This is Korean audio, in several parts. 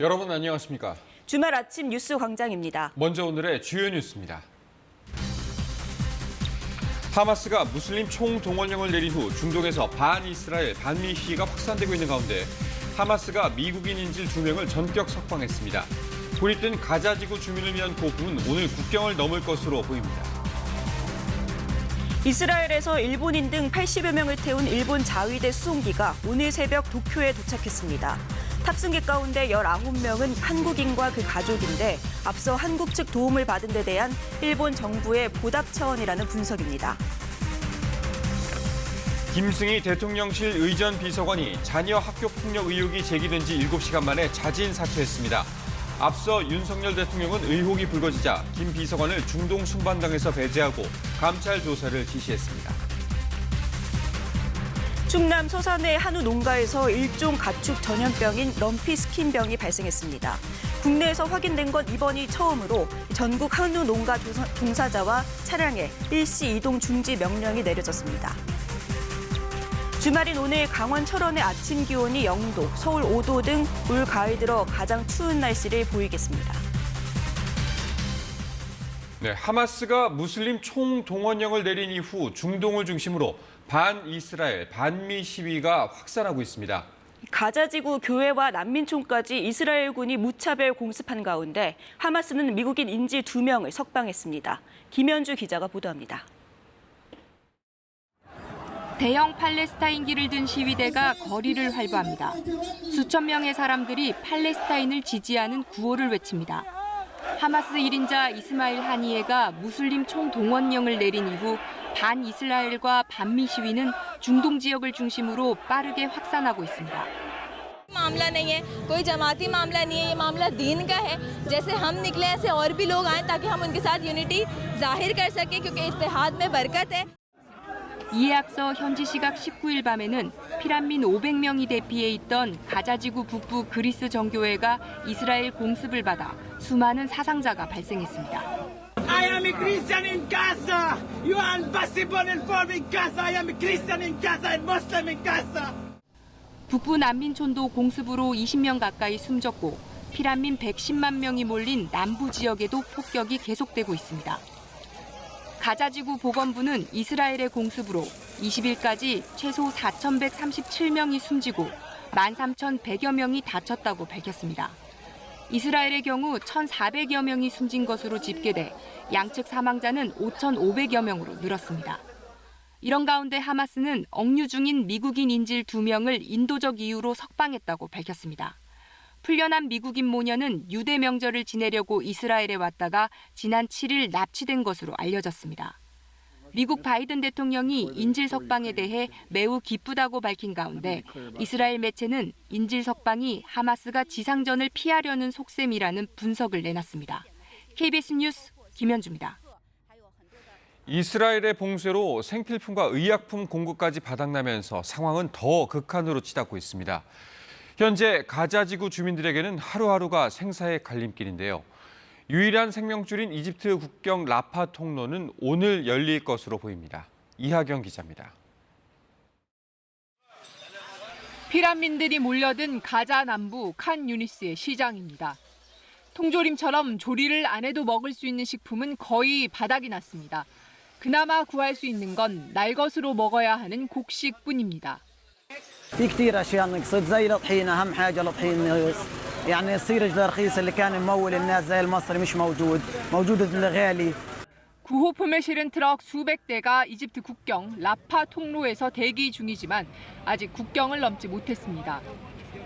여러분 안녕하십니까? 주말 아침 뉴스 광장입니다. 먼저 오늘의 주요 뉴스입니다. 하마스가 무슬림 총동원령을 내린 후 중동에서 반이스라엘, 반미 시위가 확산되고 있는 가운데 하마스가 미국인 인질 2명을 전격 석방했습니다. 고립된 가자지구 주민을 위한 고품은 오늘 국경을 넘을 것으로 보입니다. 이스라엘에서 일본인 등 80여 명을 태운 일본 자위대 수송기가 오늘 새벽 도쿄에 도착했습니다. 탑승객 가운데 19명은 한국인과 그 가족인데 앞서 한국 측 도움을 받은 데 대한 일본 정부의 보답 차원이라는 분석입니다. 김승희 대통령실 의전 비서관이 자녀 학교 폭력 의혹이 제기된 지 7시간 만에 자진 사퇴했습니다. 앞서 윤석열 대통령은 의혹이 불거지자 김 비서관을 중동 순반당에서 배제하고 감찰 조사를 지시했습니다. 충남 서산의 한우 농가에서 일종 가축 전염병인 럼피스킨병이 발생했습니다. 국내에서 확인된 건 이번이 처음으로 전국 한우 농가 종사자와 차량에 일시 이동 중지 명령이 내려졌습니다. 주말인 오늘 강원 철원의 아침 기온이 0도, 서울 5도 등 올 가을 들어 가장 추운 날씨를 보이겠습니다. 네, 하마스가 무슬림 총동원령을 내린 이후 중동을 중심으로 반이스라엘, 반미 시위가 확산하고 있습니다. 가자지구 교회와 난민촌까지 이스라엘군이 무차별 공습한 가운데 하마스는 미국인 인질 2명을 석방했습니다. 김현주 기자가 보도합니다. 대형 팔레스타인기를 든 시위대가 거리를 활보합니다. 수천 명의 사람들이 팔레스타인을 지지하는 구호를 외칩니다. 하마스 1인자 이스마일 하니예가 무슬림 총동원령을 내린 이후 반이스라엘과 반미 시위는 중동 지역을 중심으로 빠르게 확산하고 있습니다. मामला नहीं है, कोई जमाती मामला नहीं है, ये मामला दीन का है। जैसे हम निकले ऐसे और भी लोग आए ताकि हम उनके साथ यूनिटी जाहिर कर सकें क्योंकि इत्तेहाद में बरकत है। 이에 앞서 현지 시각 19일 밤에는 피란민 500명이 대피해 있던 가자지구 북부 그리스 정교회가 이스라엘 공습을 받아 수많은 사상자가 발생했습니다. I am a Christian in Gaza. You are impossible informing Gaza. I am a Christian in Gaza and Muslim in Gaza. 북부 난민촌도 공습으로 20명 가까이 숨졌고 피란민 110만 명이 몰린 남부 지역에도 폭격이 계속되고 있습니다. 가자지구 보건부는 이스라엘의 공습으로 20일까지 최소 4,137명이 숨지고 13,100여 명이 다쳤다고 밝혔습니다. 이스라엘의 경우 1,400여 명이 숨진 것으로 집계돼 양측 사망자는 5,500여 명으로 늘었습니다. 이런 가운데 하마스는 억류 중인 미국인 인질 2명을 인도적 이유로 석방했다고 밝혔습니다. 풀려난 미국인 모녀는 유대 명절을 지내려고 이스라엘에 왔다가 지난 7일 납치된 것으로 알려졌습니다. 미국 바이든 대통령이 인질 석방에 대해 매우 기쁘다고 밝힌 가운데 이스라엘 매체는 인질 석방이 하마스가 지상전을 피하려는 속셈이라는 분석을 내놨습니다. KBS 뉴스 김현주입니다. 이스라엘의 봉쇄로 생필품과 의약품 공급까지 바닥나면서 상황은 더 극한으로 치닫고 있습니다. 현재 가자지구 주민들에게는 하루하루가 생사의 갈림길인데요. 유일한 생명줄인 이집트 국경 라파 통로는 오늘 열릴 것으로 보입니다. 이하경 기자입니다. 피란민들이 몰려든 가자 남부 칸 유니스의 시장입니다. 통조림처럼 조리를 안 해도 먹을 수 있는 식품은 거의 바닥이 났습니다. 그나마 구할 수 있는 건 날것으로 먹어야 하는 곡식뿐입니다. في كثير اشياء نقصت زي الطحينه اهم حاجه الطحين يعني يصير الرخيص اللي كان ممول الناس زي المصري مش موجود الغالي. 구호품을 실은 트럭 수백 대가 이집트 국경 라파 통로에서 대기 중이지만 아직 국경을 넘지 못했습니다.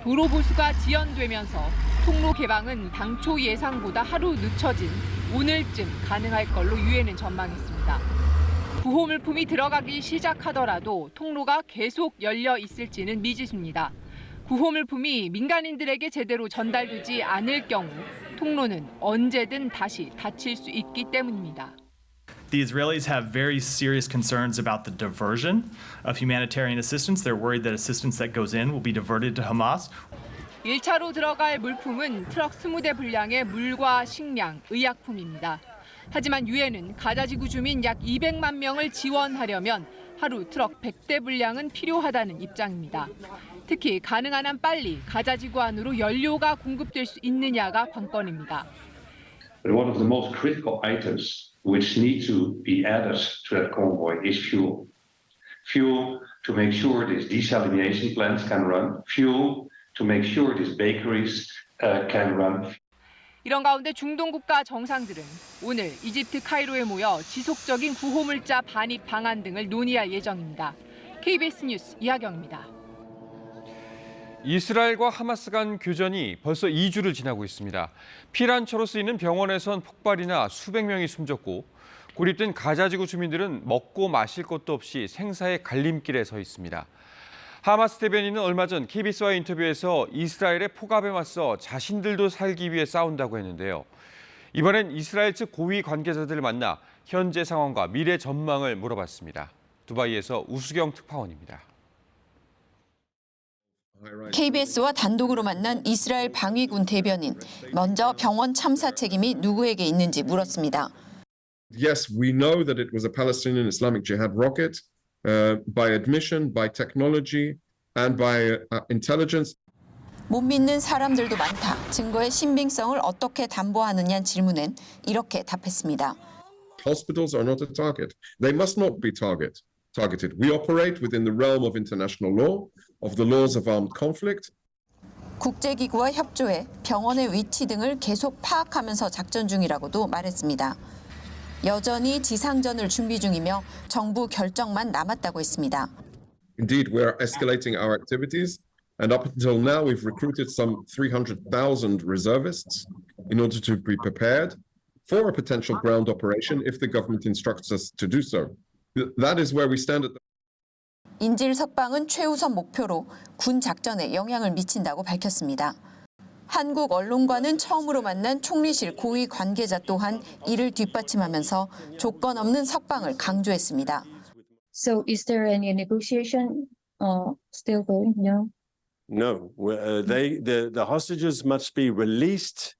도로 보수가 지연되면서 통로 개방은 당초 예상보다 하루 늦춰진 오늘쯤 가능할 걸로 유엔은 전망했습니다. 구호 물품이 들어가기 시작하더라도 통로가 계속 열려 있을지는 미지수입니다. 구호 물품이 민간인들에게 제대로 전달되지 않을 경우 통로는 언제든 다시 닫힐 수 있기 때문입니다. The Israelis have very serious concerns about the diversion of humanitarian assistance. They're worried that assistance that goes in will be diverted to Hamas. 1차로 들어갈 물품은 트럭 20대 분량의 물과 식량, 의약품입니다. 하지만 유엔은 가자지구 주민 약 200만 명을 지원하려면 하루 트럭 100대 분량은 필요하다는 입장입니다. 특히 가능한 한 빨리 가자 지구 안으로 연료가 공급될 수 있느냐가 관건입니다. But one of the most critical items which need to be added to that convoy is fuel. Fuel to make sure these desalination plants can run. Fuel to make sure these bakeries can run. 이런 가운데 중동 국가 정상들은 오늘 이집트 카이로에 모여 지속적인 구호물자 반입 방안 등을 논의할 예정입니다. KBS 뉴스 이하경입니다. 이스라엘과 하마스 간 교전이 벌써 2주를 지나고 있습니다. 피란처로 쓰이는 병원에선 폭발이나 수백 명이 숨졌고 고립된 가자지구 주민들은 먹고 마실 것도 없이 생사의 갈림길에 서 있습니다. 하마스 대변인은 얼마 전 KBS와의 인터뷰에서 이스라엘의 폭압에 맞서 자신들도 살기 위해 싸운다고 했는데요. 이번엔 이스라엘 측 고위 관계자들을 만나 현재 상황과 미래 전망을 물어봤습니다. 두바이에서 우수경 특파원입니다. KBS와 단독으로 만난 이스라엘 방위군 대변인. 먼저 병원 참사 책임이 누구에게 있는지 물었습니다. Yes, we know that it was a Palestinian Islamic Jihad rocket. By admission, by technology, and by intelligence. 못 믿는 사람들도 많다. 증거의 신빙성을 어떻게 담보하느냐는 질문엔 이렇게 답했습니다. Hospitals are not a target. They must not be targeted. We operate within the realm of international law, of the laws of armed conflict. 국제기구와 협조해 병원의 위치 등을 계속 파악하면서 작전 중이라고도 말했습니다. 여전히 지상전을 준비 중이며 정부 결정만 남았다고 했습니다. Indeed, we are escalating our activities, and up until now, we've recruited some 300,000 reservists in order to be prepared for a potential ground operation if the government instructs us to do so. That is where we stand at the 인질 석방은 최우선 목표로 군 작전에 영향을 미친다고 밝혔습니다. 한국 언론과는 처음으로 만난 총리실 고위 관계자 또한 이를 뒷받침하면서 조건 없는 석방을 강조했습니다. So is there any negotiation still going? No. No. The hostages must be released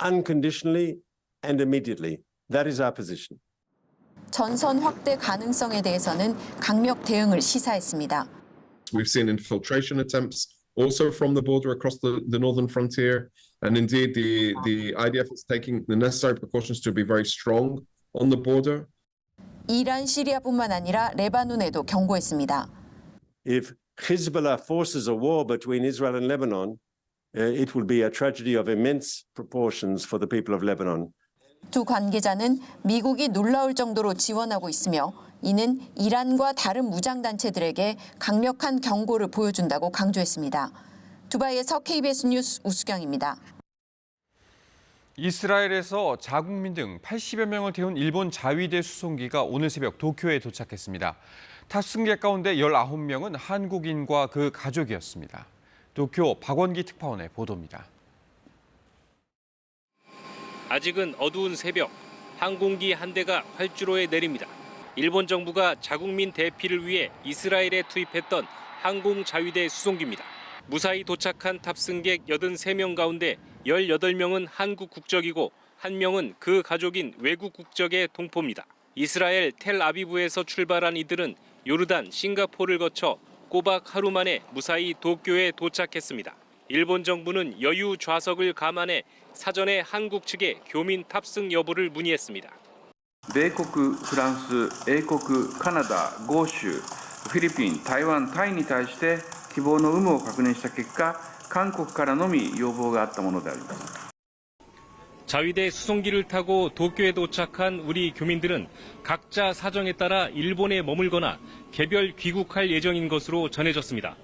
unconditionally and immediately. That is our position. 전선 확대 가능성에 대해서는 강력 대응을 시사했습니다. We've seen infiltration attempts also from the border across the northern frontier, and indeed the IDF is taking the necessary precautions to be very strong on the border. 이란, 시리아뿐만 아니라 레바논에도 경고했습니다. If Hezbollah forces a war between Israel and Lebanon, it will be a tragedy of immense proportions for the people of Lebanon. 두 관계자는 미국이 놀라울 정도로 지원하고 있으며 이는 이란과 다른 무장단체들에게 강력한 경고를 보여준다고 강조했습니다. 두바이에서 KBS 뉴스 우수경입니다. 이스라엘에서 자국민 등 80여 명을 태운 일본 자위대 수송기가 오늘 새벽 도쿄에 도착했습니다. 탑승객 가운데 19명은 한국인과 그 가족이었습니다. 도쿄 박원기 특파원의 보도입니다. 아직은 어두운 새벽, 항공기 한 대가 활주로에 내립니다. 일본 정부가 자국민 대피를 위해 이스라엘에 투입했던 항공자위대 수송기입니다. 무사히 도착한 탑승객 83명 가운데 18명은 한국 국적이고 1명은 그 가족인 외국 국적의 동포입니다. 이스라엘 텔아비브에서 출발한 이들은 요르단, 싱가포르를 거쳐 꼬박 하루 만에 무사히 도쿄에 도착했습니다. 일본 정부는 여유 좌석을 감안해 사전에 한국 측에 교민 탑승 여부를 문의했습니다. 米国、フランス、英国、カナダ、豪州、フィリピン、台湾、タイに対して希望の有無を確認した結果、韓国からのみ要望があったものであります。 자위대 수송기를 타고 도쿄에 도착한 우리 교민들은 각자 사정에 따라 일본에 머물거나 개별 귀국할 예정인 것으로 전해졌습니다.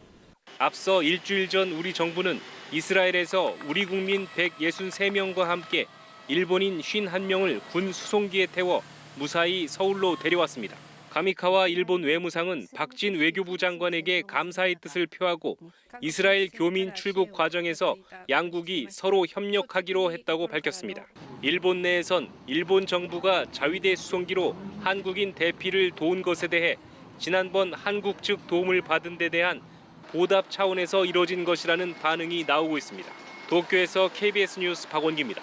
앞서 일주일 전 우리 정부는 이스라엘에서 우리 국민 163명과 함께 일본인 51명을 군 수송기에 태워 무사히 서울로 데려왔습니다. 가미카와 일본 외무상은 박진 외교부 장관에게 감사의 뜻을 표하고 이스라엘 교민 출국 과정에서 양국이 서로 협력하기로 했다고 밝혔습니다. 일본 내에선 일본 정부가 자위대 수송기로 한국인 대피를 도운 것에 대해 지난번 한국 측 도움을 받은 데 대한 보답 차원에서 이뤄진 것이라는 반응이 나오고 있습니다. 도쿄에서 KBS 뉴스 박원기입니다.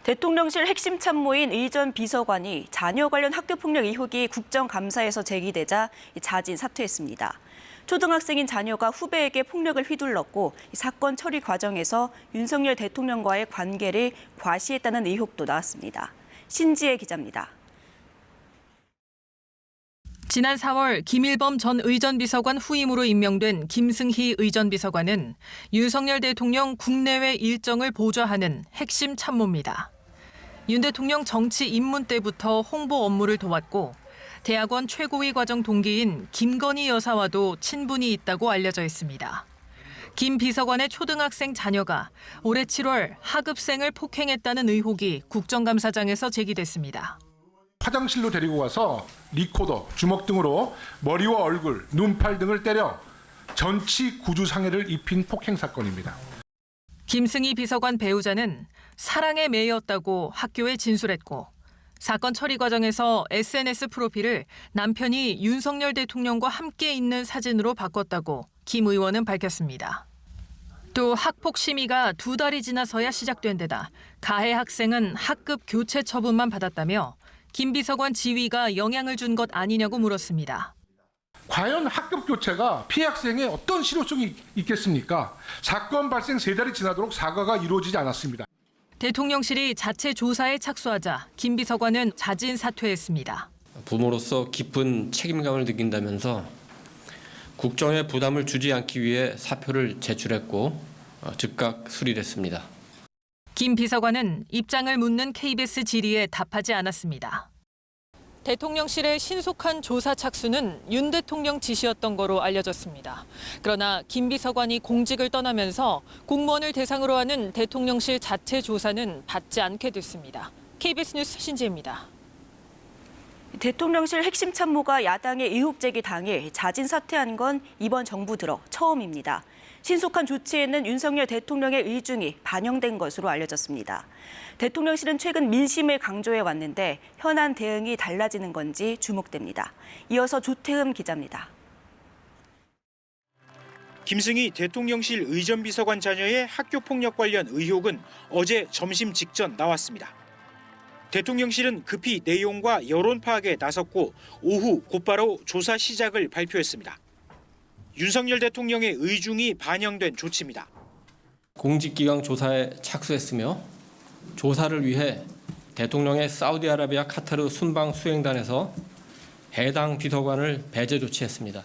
대통령실 핵심 참모인 이 전 비서관이 자녀 관련 학교폭력 의혹이 국정감사에서 제기되자 자진 사퇴했습니다. 초등학생인 자녀가 후배에게 폭력을 휘둘렀고 사건 처리 과정에서 윤석열 대통령과의 관계를 과시했다는 의혹도 나왔습니다. 신지혜 기자입니다. 지난 4월 김일범 전 의전비서관 후임으로 임명된 김승희 의전비서관은 윤석열 대통령 국내외 일정을 보좌하는 핵심 참모입니다. 윤 대통령 정치 입문 때부터 홍보 업무를 도왔고 대학원 최고위 과정 동기인 김건희 여사와도 친분이 있다고 알려져 있습니다. 김 비서관의 초등학생 자녀가 올해 7월 하급생을 폭행했다는 의혹이 국정감사장에서 제기됐습니다. 화장실로 데리고 가서 리코더, 주먹 등으로 머리와 얼굴, 눈, 팔 등을 때려 전치 구두상해를 입힌 폭행 사건입니다. 김승희 비서관 배우자는 사랑에 매였다고 학교에 진술했고 사건 처리 과정에서 SNS 프로필을 남편이 윤석열 대통령과 함께 있는 사진으로 바꿨다고 김 의원은 밝혔습니다. 또 학폭 심의가 2달이 지나서야 시작된 데다 가해 학생은 학급 교체 처분만 받았다며 김 비서관 지위가 영향을 준 것 아니냐고 물었습니다. 과연 학급 교체가 피해 학생에 어떤 실효성이 있겠습니까? 사건 발생 3달이 지나도록 사과가 이루어지지 않았습니다. 대통령실이 자체 조사에 착수하자 김 비서관은 자진 사퇴했습니다. 부모로서 깊은 책임감을 느낀다면서 국정에 부담을 주지 않기 위해 사표를 제출했고 즉각 수리됐습니다. 김 비서관은 입장을 묻는 KBS 질의에 답하지 않았습니다. 대통령실의 신속한 조사 착수는 윤 대통령 지시였던 거로 알려졌습니다. 그러나 김 비서관이 공직을 떠나면서 공무원을 대상으로 하는 대통령실 자체 조사는 받지 않게 됐습니다. KBS 뉴스 신지혜입니다. 대통령실 핵심 참모가 야당의 의혹 제기 당일 자진 사퇴한 건 이번 정부 들어 처음입니다. 신속한 조치에는 윤석열 대통령의 의중이 반영된 것으로 알려졌습니다. 대통령실은 최근 민심을 강조해 왔는데 현안 대응이 달라지는 건지 주목됩니다. 이어서 조태흠 기자입니다. 김승희 대통령실 의전비서관 자녀의 학교폭력 관련 의혹은 어제 점심 직전 나왔습니다. 대통령실은 급히 내용과 여론 파악에 나섰고 오후 곧바로 조사 시작을 발표했습니다. 윤석열 대통령의 의중이 반영된 조치입니다. 공직기강 조사에 착수했으며 조사를 위해 대통령의 사우디아라비아 카타르 순방 수행단에서 해당 비서관을 배제 조치했습니다.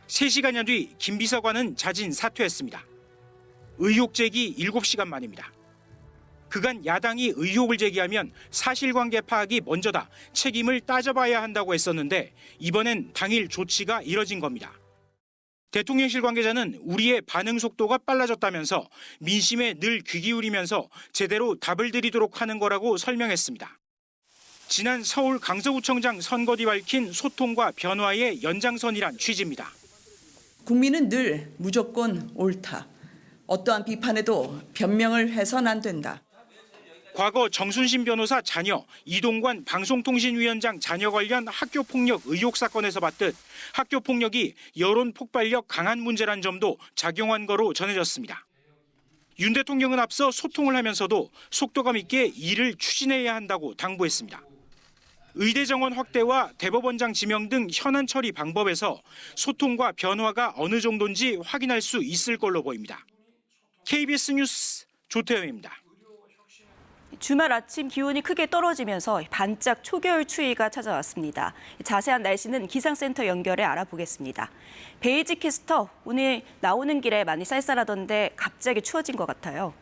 3시간여 뒤 김 비서관은 자진 사퇴했습니다. 의혹 제기 7시간 만입니다. 그간 야당이 의혹을 제기하면 사실관계 파악이 먼저다, 책임을 따져봐야 한다고 했었는데 이번엔 당일 조치가 이뤄진 겁니다. 대통령실 관계자는 우리의 반응 속도가 빨라졌다면서 민심에 늘 귀 기울이면서 제대로 답을 드리도록 하는 거라고 설명했습니다. 지난 서울 강서구청장 선거 뒤 밝힌 소통과 변화의 연장선이란 취지입니다. 국민은 늘 무조건 옳다. 어떠한 비판에도 변명을 해서는 안 된다. 과거 정순신 변호사 자녀, 이동관 방송통신위원장 자녀 관련 학교폭력 의혹 사건에서 봤듯 학교폭력이 여론 폭발력 강한 문제란 점도 작용한 거로 전해졌습니다. 윤 대통령은 앞서 소통을 하면서도 속도감 있게 일을 추진해야 한다고 당부했습니다. 의대 정원 확대와 대법원장 지명 등 현안 처리 방법에서 소통과 변화가 어느 정도인지 확인할 수 있을 걸로 보입니다. KBS 뉴스 조태영입니다. 주말 아침 기온이 크게 떨어지면서 반짝 초겨울 추위가 찾아왔습니다. 자세한 날씨는 기상센터 연결해 알아보겠습니다. 베이지 캐스터, 오늘 나오는 길에 많이 쌀쌀하던데 갑자기 추워진 것 같아요.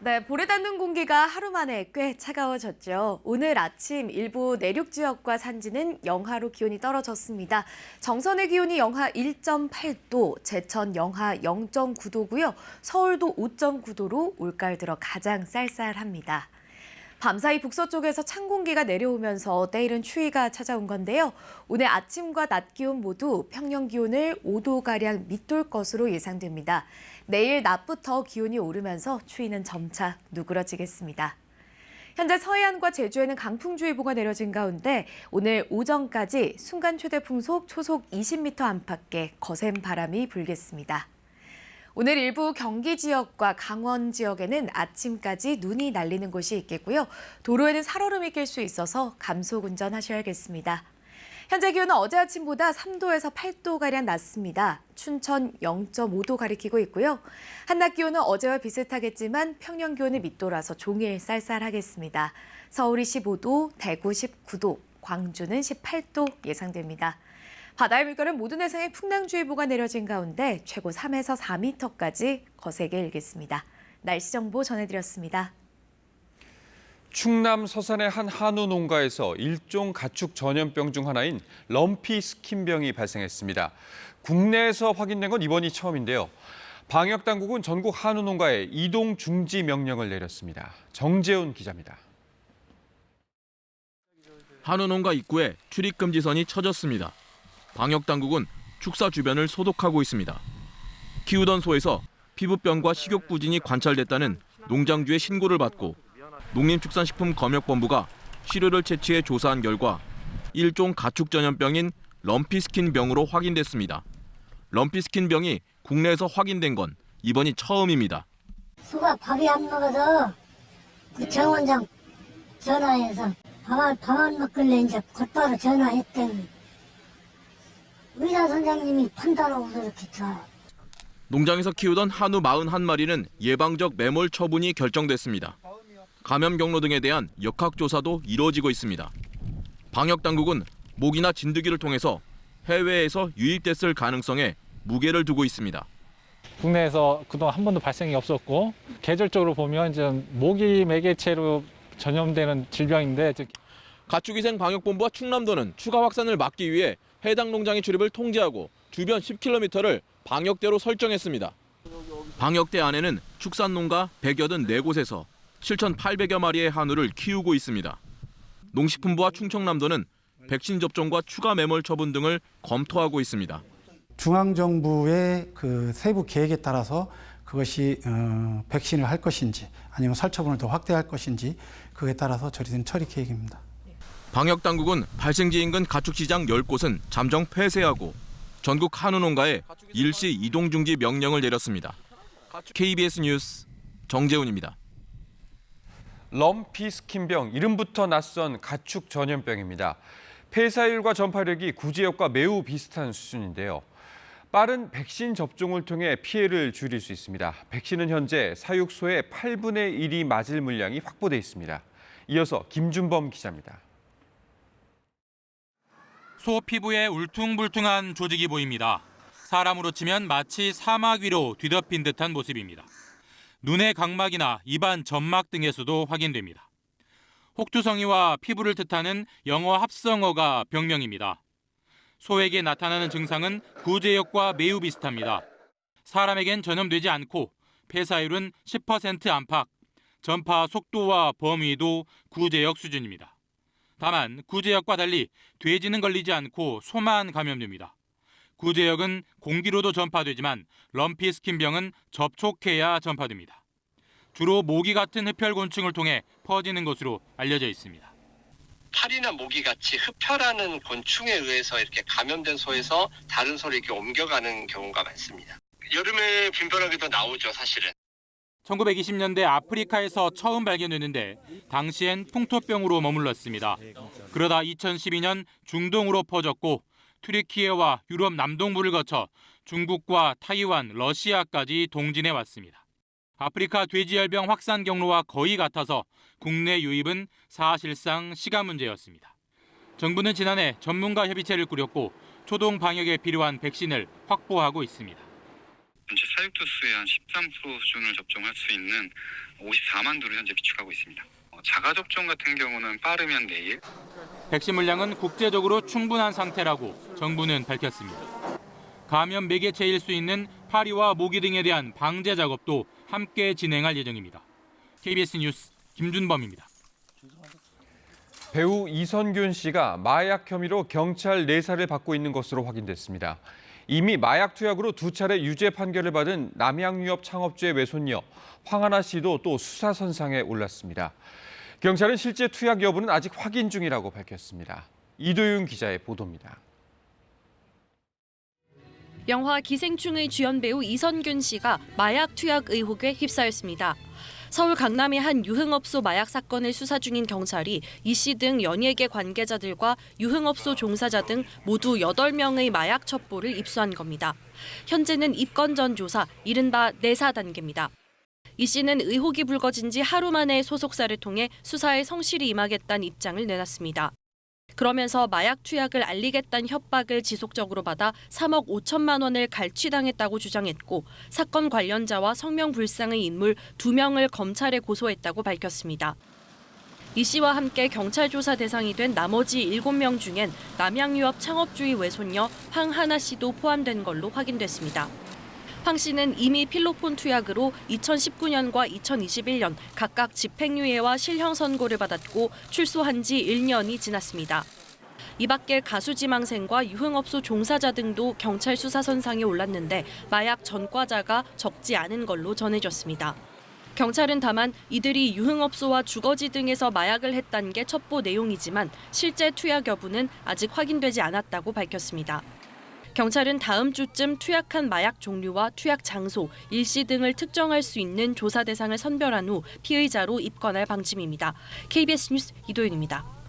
네, 볼에 닿는 공기가 하루 만에 꽤 차가워졌죠. 오늘 아침 일부 내륙 지역과 산지는 영하로 기온이 떨어졌습니다. 정선의 기온이 영하 1.8도, 제천 영하 0.9도고요. 서울도 5.9도로 올가을 들어 가장 쌀쌀합니다. 밤사이 북서쪽에서 찬 공기가 내려오면서 때이른 추위가 찾아온 건데요. 오늘 아침과 낮 기온 모두 평년 기온을 5도가량 밑돌 것으로 예상됩니다. 내일 낮부터 기온이 오르면서 추위는 점차 누그러지겠습니다. 현재 서해안과 제주에는 강풍주의보가 내려진 가운데 오늘 오전까지 순간 최대 풍속 초속 20m 안팎의 거센 바람이 불겠습니다. 오늘 일부 경기 지역과 강원 지역에는 아침까지 눈이 날리는 곳이 있겠고요. 도로에는 살얼음이 낄 수 있어서 감속 운전하셔야겠습니다. 현재 기온은 어제 아침보다 3도에서 8도가량 낮습니다. 춘천 0.5도 가리키고 있고요. 한낮 기온은 어제와 비슷하겠지만 평년 기온은 밑돌아서 종일 쌀쌀하겠습니다. 서울이 15도, 대구 19도, 광주는 18도 예상됩니다. 바다의 물결은 모든 해상에 풍랑주의보가 내려진 가운데 최고 3에서 4m까지 거세게 일겠습니다. 날씨 정보 전해드렸습니다. 충남 서산의 한 한우 농가에서 일종 가축 전염병 중 하나인 럼피 스킨병이 발생했습니다. 국내에서 확인된 건 이번이 처음인데요. 방역 당국은 전국 한우 농가에 이동 중지 명령을 내렸습니다. 정재훈 기자입니다. 한우 농가 입구에 출입 금지선이 쳐졌습니다. 방역 당국은 축사 주변을 소독하고 있습니다. 키우던 소에서 피부병과 식욕 부진이 관찰됐다는 농장주의 신고를 받고 농림축산식품검역본부가 시료를 채취해 조사한 결과 일종 가축 전염병인 럼피스킨병으로 확인됐습니다. 럼피스킨병이 국내에서 확인된 건 이번이 처음입니다. 소가 밥이 안 먹어서 그 정원장 전화해서 밥 안 먹길래 이제 곧바로 전화했더니 의사 선생님이 판단하고서 이렇게 줘. 농장에서 키우던 한우 41마리는 예방적 매몰 처분이 결정됐습니다. 감염 경로 등에 대한 역학 조사도 이루어지고 있습니다. 방역 당국은 모기나 진드기를 통해서 해외에서 유입됐을 가능성에 무게를 두고 있습니다. 국내에서 그동안 한 번도 발생이 없었고 계절적으로 보면 좀 모기 매개체로 전염되는 질병인데 가축위생방역본부와 충남도는 추가 확산을 막기 위해 해당 농장의 출입을 통제하고 주변 10km를 방역대로 설정했습니다. 방역대 안에는 축산농가 184곳에서 7,800여 마리의 한우를 키우고 있습니다. 농식품부와 충청남도는 백신 접종과 추가 매몰 처분 등을 검토하고 있습니다. 중앙정부의 그 세부 계획에 따라서 그것이 백신을 할 것인지 아니면 살처분을 더 확대할 것인지 그에 따라서 저희는 처리 계획입니다. 방역 당국은 발생지 인근 가축시장 10곳은 잠정 폐쇄하고 전국 한우 농가에 일시 이동 중지 명령을 내렸습니다. KBS 뉴스 정재훈입니다. 럼피 스킨병, 이름부터 낯선 가축 전염병입니다. 폐사율과 전파력이 구제역과 매우 비슷한 수준인데요. 빠른 백신 접종을 통해 피해를 줄일 수 있습니다. 백신은 현재 사육소의 8분의 1이 맞을 물량이 확보돼 있습니다. 이어서 김준범 기자입니다. 소 피부에 울퉁불퉁한 조직이 보입니다. 사람으로 치면 마치 사막 위로 뒤덮인 듯한 모습입니다. 눈의 각막이나 입안 점막 등에서도 확인됩니다. 혹투성이와 피부를 뜻하는 영어 합성어가 병명입니다. 소에게 나타나는 증상은 구제역과 매우 비슷합니다. 사람에겐 전염되지 않고 폐사율은 10% 안팎, 전파 속도와 범위도 구제역 수준입니다. 다만 구제역과 달리 돼지는 걸리지 않고 소만 감염됩니다. 구제역은 공기로도 전파되지만 럼피 스킨병은 접촉해야 전파됩니다. 주로 모기 같은 흡혈곤충을 통해 퍼지는 것으로 알려져 있습니다. 파리나 모기같이 흡혈하는 곤충에 의해서 이렇게 감염된 소에서 다른 소로 이렇게 옮겨가는 경우가 많습니다. 여름에 빈번하게도 나오죠, 사실은. 1920년대 아프리카에서 처음 발견됐는데 당시엔 풍토병으로 머물렀습니다. 그러다 2012년 중동으로 퍼졌고 튀르키예와 유럽 남동부를 거쳐 중국과 타이완, 러시아까지 동진해 왔습니다. 아프리카 돼지열병 확산 경로와 거의 같아서 국내 유입은 사실상 시간 문제였습니다. 정부는 지난해 전문가 협의체를 꾸렸고 초동 방역에 필요한 백신을 확보하고 있습니다. 전체 사육도수의 한 13% 수준을 접종할 수 있는 54만 도를 현재 비축하고 있습니다. 자가 접종 같은 경우는 빠르면 내일. 백신 물량은 국제적으로 충분한 상태라고 정부는 밝혔습니다. 감염 매개체일 수 있는 파리와 모기 등에 대한 방제 작업도 함께 진행할 예정입니다. KBS 뉴스 김준범입니다. 배우 이선균 씨가 마약 혐의로 경찰 내사를 받고 있는 것으로 확인됐습니다. 이미 마약 투약으로 2차례 유죄 판결을 받은 남양유업 창업주의 외손녀 황하나 씨도 또 수사선상에 올랐습니다. 경찰은 실제 투약 여부는 아직 확인 중이라고 밝혔습니다. 이도윤 기자의 보도입니다. 영화 기생충의 주연 배우 이선균 씨가 마약 투약 의혹에 휩싸였습니다. 서울 강남의 한 유흥업소 마약 사건을 수사 중인 경찰이 이 씨 등 연예계 관계자들과 유흥업소 종사자 등 모두 8명의 마약 첩보를 입수한 겁니다. 현재는 입건 전 조사, 이른바 내사 단계입니다. 이 씨는 의혹이 불거진 지 하루 만에 소속사를 통해 수사에 성실히 임하겠다는 입장을 내놨습니다. 그러면서 마약 투약을 알리겠다는 협박을 지속적으로 받아 3억 5천만 원을 갈취당했다고 주장했고 사건 관련자와 성명 불상의 인물 2명을 검찰에 고소했다고 밝혔습니다. 이 씨와 함께 경찰 조사 대상이 된 나머지 7명 중엔 남양유업 창업주의 외손녀 황하나 씨도 포함된 걸로 확인됐습니다. 황 씨는 이미 필로폰 투약으로 2019년과 2021년 각각 집행유예와 실형 선고를 받았고 출소한 지 1년이 지났습니다. 이 밖에 가수 지망생과 유흥업소 종사자 등도 경찰 수사 선상에 올랐는데 마약 전과자가 적지 않은 걸로 전해졌습니다. 경찰은 다만 이들이 유흥업소와 주거지 등에서 마약을 했다는 게 첩보 내용이지만 실제 투약 여부는 아직 확인되지 않았다고 밝혔습니다. 경찰은 다음 주쯤 투약한 마약 종류와 투약 장소, 일시 등을 특정할 수 있는 조사 대상을 선별한 후 피의자로 입건할 방침입니다. KBS 뉴스 이도윤입니다.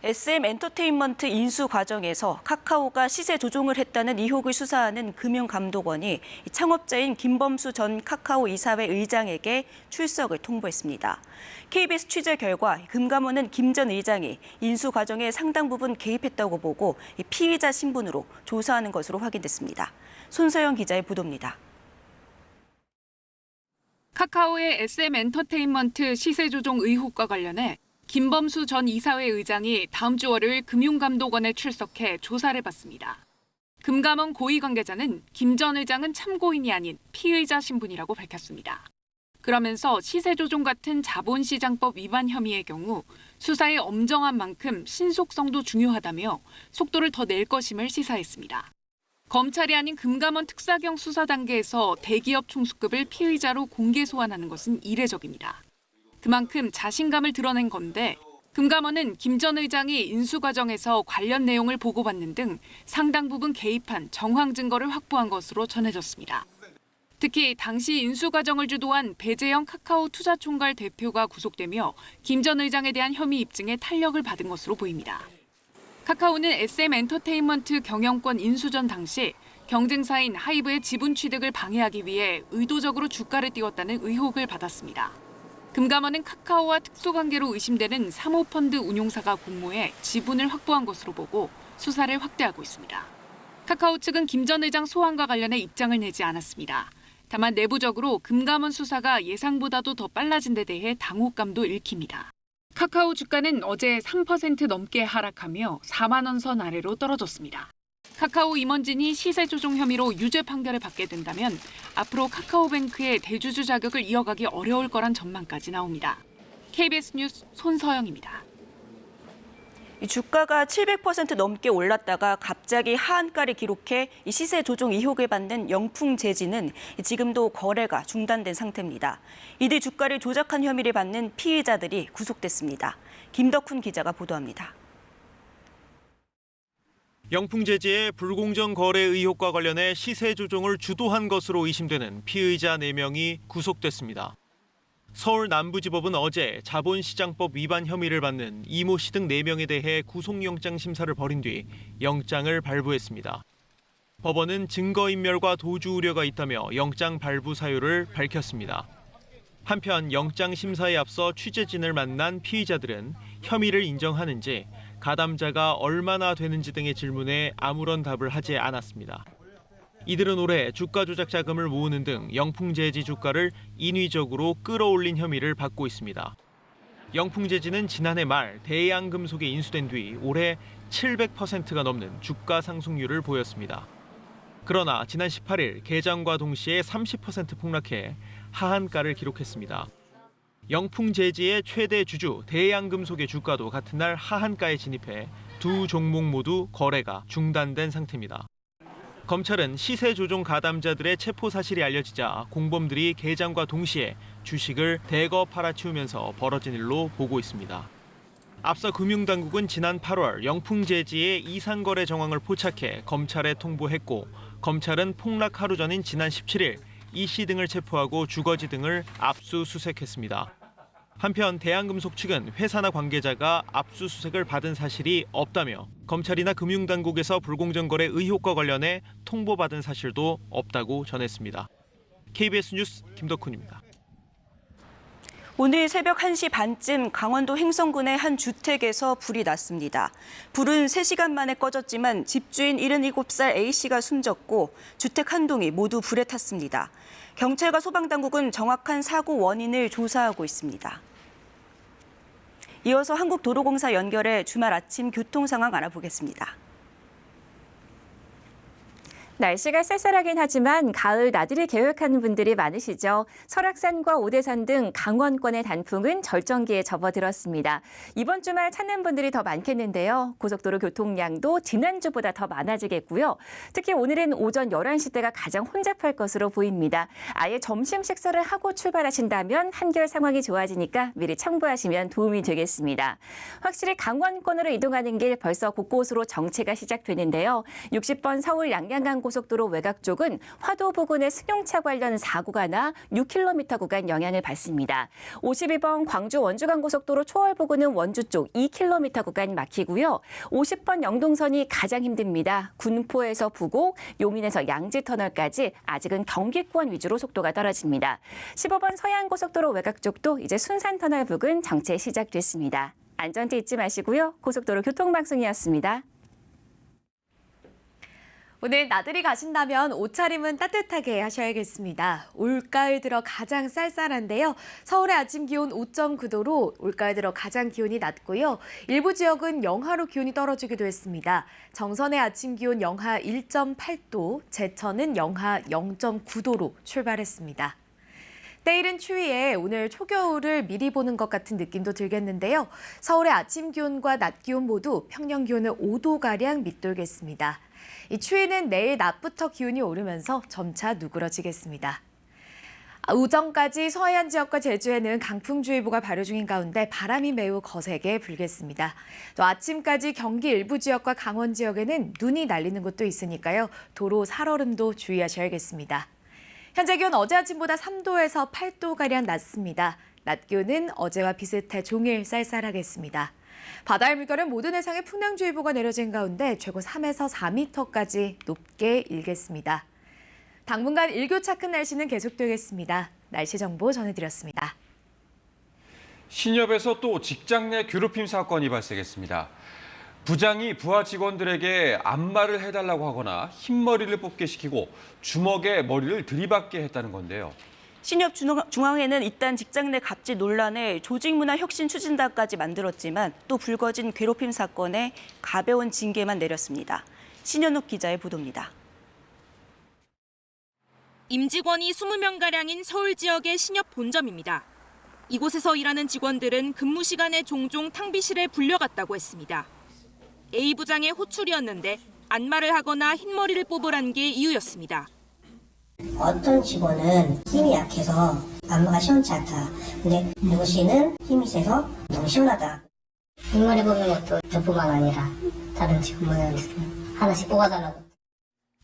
SM 엔터테인먼트 인수 과정에서 카카오가 시세 조종을 했다는 의혹을 수사하는 금융감독원이 창업자인 김범수 전 카카오 이사회 의장에게 출석을 통보했습니다. KBS 취재 결과 금감원은 김 전 의장이 인수 과정에 상당 부분 개입했다고 보고 피의자 신분으로 조사하는 것으로 확인됐습니다. 손서영 기자의 보도입니다. 카카오의 SM 엔터테인먼트 시세 조종 의혹과 관련해 김범수 전 이사회 의장이 다음 주 월요일 금융감독원에 출석해 조사를 받습니다. 금감원 고위 관계자는 김 전 의장은 참고인이 아닌 피의자 신분이라고 밝혔습니다. 그러면서 시세 조종 같은 자본시장법 위반 혐의의 경우 수사의 엄정한 만큼 신속성도 중요하다며 속도를 더 낼 것임을 시사했습니다. 검찰이 아닌 금감원 특사경 수사 단계에서 대기업 총수급을 피의자로 공개 소환하는 것은 이례적입니다. 그만큼 자신감을 드러낸 건데 금감원은 김 전 의장이 인수 과정에서 관련 내용을 보고받는 등 상당 부분 개입한 정황 증거를 확보한 것으로 전해졌습니다. 특히 당시 인수 과정을 주도한 배재영 카카오 투자총괄 대표가 구속되며 김 전 의장에 대한 혐의 입증에 탄력을 받은 것으로 보입니다. 카카오는 SM 엔터테인먼트 경영권 인수 전 당시 경쟁사인 하이브의 지분 취득을 방해하기 위해 의도적으로 주가를 띄웠다는 의혹을 받았습니다. 금감원은 카카오와 특수관계로 의심되는 사모펀드 운용사가 공모해 지분을 확보한 것으로 보고 수사를 확대하고 있습니다. 카카오 측은 김 전 의장 소환과 관련해 입장을 내지 않았습니다. 다만 내부적으로 금감원 수사가 예상보다도 더 빨라진 데 대해 당혹감도 읽힙니다. 카카오 주가는 어제 3% 넘게 하락하며 4만 원 선 아래로 떨어졌습니다. 카카오 임원진이 시세 조종 혐의로 유죄 판결을 받게 된다면 앞으로 카카오뱅크의 대주주 자격을 이어가기 어려울 거란 전망까지 나옵니다. KBS 뉴스 손서영입니다. 주가가 700% 넘게 올랐다가 갑자기 하한가를 기록해 시세 조종 의혹을 받는 영풍재지는 지금도 거래가 중단된 상태입니다. 이들 주가를 조작한 혐의를 받는 피의자들이 구속됐습니다. 김덕훈 기자가 보도합니다. 영풍재지의 불공정 거래 의혹과 관련해 시세 조종을 주도한 것으로 의심되는 피의자 4명이 구속됐습니다. 서울 남부지법은 어제 자본시장법 위반 혐의를 받는 이모 씨 등 4명에 대해 구속영장 심사를 벌인 뒤 영장을 발부했습니다. 법원은 증거인멸과 도주 우려가 있다며 영장 발부 사유를 밝혔습니다. 한편 영장 심사에 앞서 취재진을 만난 피의자들은 혐의를 인정하는지 가담자가 얼마나 되는지 등의 질문에 아무런 답을 하지 않았습니다. 이들은 올해 주가 조작 자금을 모으는 등 영풍재지 주가를 인위적으로 끌어올린 혐의를 받고 있습니다. 영풍재지는 지난해 말 대양금속에 인수된 뒤 올해 700%가 넘는 주가 상승률을 보였습니다. 그러나 지난 18일 개장과 동시에 30% 폭락해 하한가를 기록했습니다. 영풍재지의 최대 주주 대양금속의 주가도 같은 날 하한가에 진입해 두 종목 모두 거래가 중단된 상태입니다. 검찰은 시세 조종 가담자들의 체포 사실이 알려지자 공범들이 개장과 동시에 주식을 대거 팔아치우면서 벌어진 일로 보고 있습니다. 앞서 금융당국은 지난 8월 영풍재지의 이상거래 정황을 포착해 검찰에 통보했고 검찰은 폭락 하루 전인 지난 17일 이 씨 등을 체포하고 주거지 등을 압수수색했습니다. 한편 대한금속 측은 회사나 관계자가 압수수색을 받은 사실이 없다며 검찰이나 금융당국에서 불공정 거래 의혹과 관련해 통보받은 사실도 없다고 전했습니다. KBS 뉴스 김덕훈입니다. 오늘 새벽 1시 반쯤 강원도 횡성군의 한 주택에서 불이 났습니다. 불은 3시간 만에 꺼졌지만 집주인 77살 A씨가 숨졌고 주택 한 동이 모두 불에 탔습니다. 경찰과 소방당국은 정확한 사고 원인을 조사하고 있습니다. 이어서 한국도로공사 연결해 주말 아침 교통 상황 알아보겠습니다. 날씨가 쌀쌀하긴 하지만 가을 나들이 계획하는 분들이 많으시죠. 설악산과 오대산 등 강원권의 단풍은 절정기에 접어들었습니다. 이번 주말 찾는 분들이 더 많겠는데요. 고속도로 교통량도 지난주보다 더 많아지겠고요. 특히 오늘은 오전 11시 대가 가장 혼잡할 것으로 보입니다. 아예 점심 식사를 하고 출발하신다면 한결 상황이 좋아지니까 미리 참고하시면 도움이 되겠습니다. 확실히 강원권으로 이동하는 길 벌써 곳곳으로 정체가 시작되는데요. 60번 서울 양양간 고속도로 외곽 쪽은 화도 부근에 승용차 관련 사고가 나 6km 구간 영향을 받습니다. 52번 광주 원주간 고속도로 초월 부근은 원주 쪽 2km 구간 막히고요. 50번 영동선이 가장 힘듭니다. 군포에서 부곡, 용인에서 양지터널까지 아직은 경기권 위주로 속도가 떨어집니다. 15번 서해안 고속도로 외곽 쪽도 이제 순산터널 부근 정체 시작됐습니다. 안전띠 잊지 마시고요. 고속도로 교통방송이었습니다. 오늘 나들이 가신다면 옷차림은 따뜻하게 하셔야겠습니다. 올가을 들어 가장 쌀쌀한데요. 서울의 아침 기온 5.9도로 올가을 들어 가장 기온이 낮고요. 일부 지역은 영하로 기온이 떨어지기도 했습니다. 정선의 아침 기온 영하 1.8도, 제천은 영하 0.9도로 출발했습니다. 때이른 추위에 오늘 초겨울을 미리 보는 것 같은 느낌도 들겠는데요. 서울의 아침 기온과 낮 기온 모두 평년 기온을 5도가량 밑돌겠습니다. 이 추위는 내일 낮부터 기온이 오르면서 점차 누그러지겠습니다. 오전까지 서해안 지역과 제주에는 강풍주의보가 발효 중인 가운데 바람이 매우 거세게 불겠습니다. 또 아침까지 경기 일부 지역과 강원 지역에는 눈이 날리는 곳도 있으니까요. 도로 살얼음도 주의하셔야겠습니다. 현재 기온 어제 아침보다 3도에서 8도가량 낮습니다. 낮 기온은 어제와 비슷해 종일 쌀쌀하겠습니다. 바다의 물결은 모든 해상에 풍랑주의보가 내려진 가운데 최고 3에서 4m까지 높게 일겠습니다. 당분간 일교차 큰 날씨는 계속되겠습니다. 날씨 정보 전해드렸습니다. 신협에서 또 직장 내 괴롭힘 사건이 발생했습니다. 부장이 부하 직원들에게 안마를 해달라고 하거나 흰머리를 뽑게 시키고 주먹에 머리를 들이받게 했다는 건데요. 신협 중앙회는 일단 직장 내 갑질 논란에 조직문화혁신추진단까지 만들었지만 또 불거진 괴롭힘 사건에 가벼운 징계만 내렸습니다. 신현욱 기자의 보도입니다. 임직원이 20명가량인 서울 지역의 신협 본점입니다. 이곳에서 일하는 직원들은 근무 시간에 종종 탕비실에 불려갔다고 했습니다. A 부장의 호출이었는데 안마를 하거나 흰머리를 뽑으라는 게 이유였습니다. 어떤 직원은 힘이 약해서 안마가 시원치 않다. 근데 누구 씨는 힘이 세서 너무 시원하다. 흰머리 뽑는 것도 저뿐만 아니라 다른 직원들한테도 하나씩 뽑아달라고.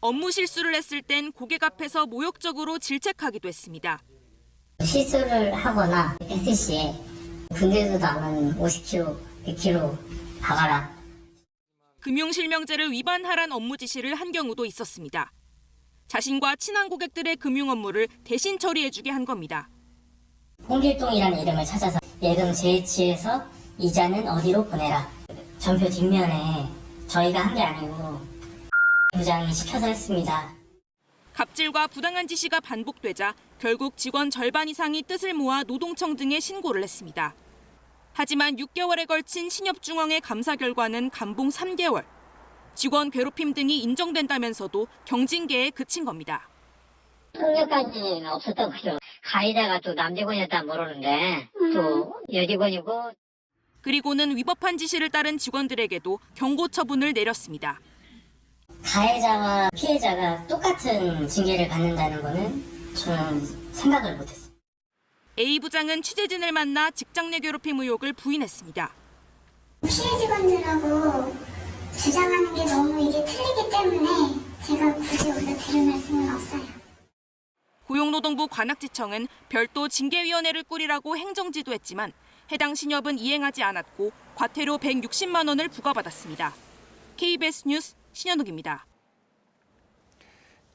업무 실수를 했을 땐 고객 앞에서 모욕적으로 질책하기도 했습니다. 실수를 하거나 했을 시에 군대에서도 안 하는 50kg, 100kg 박아라. 금융실명제를 위반하란 업무 지시를 한 경우도 있었습니다. 자신과 친한 고객들의 금융 업무를 대신 처리해주게 한 겁니다. 홍길동이라는 이름을 찾아서 예금 제치해서 이자는 어디로 보내라. 전표 뒷면에 저희가 한 게 아니고 부장이 시켜서 했습니다. 갑질과 부당한 지시가 반복되자 결국 직원 절반 이상이 뜻을 모아 노동청 등에 신고를 했습니다. 하지만 6개월에 걸친 신협중앙회 감사 결과는 감봉 3개월. 직원 괴롭힘 등이 인정된다면서도 경징계에 그친 겁니다. 폭력까지는 없었던 거죠. 가해자가 또 남직원이었다 모르는데 또 여직원이고. 그리고는 위법한 지시를 따른 직원들에게도 경고 처분을 내렸습니다. 가해자와 피해자가 똑같은 징계를 받는다는 거는 저는 생각을 못했어요. A 부장은 취재진을 만나 직장 내 괴롭힘 의혹을 부인했습니다. 피해 직원들하고 주장하는 게 너무 이게 틀리기 때문에 제가 굳이 오늘 들을 말씀은 없어요. 고용노동부 관악지청은 별도 징계위원회를 꾸리라고 행정지도했지만 해당 신협은 이행하지 않았고 과태료 160만 원을 부과받았습니다. KBS 뉴스 신현욱입니다.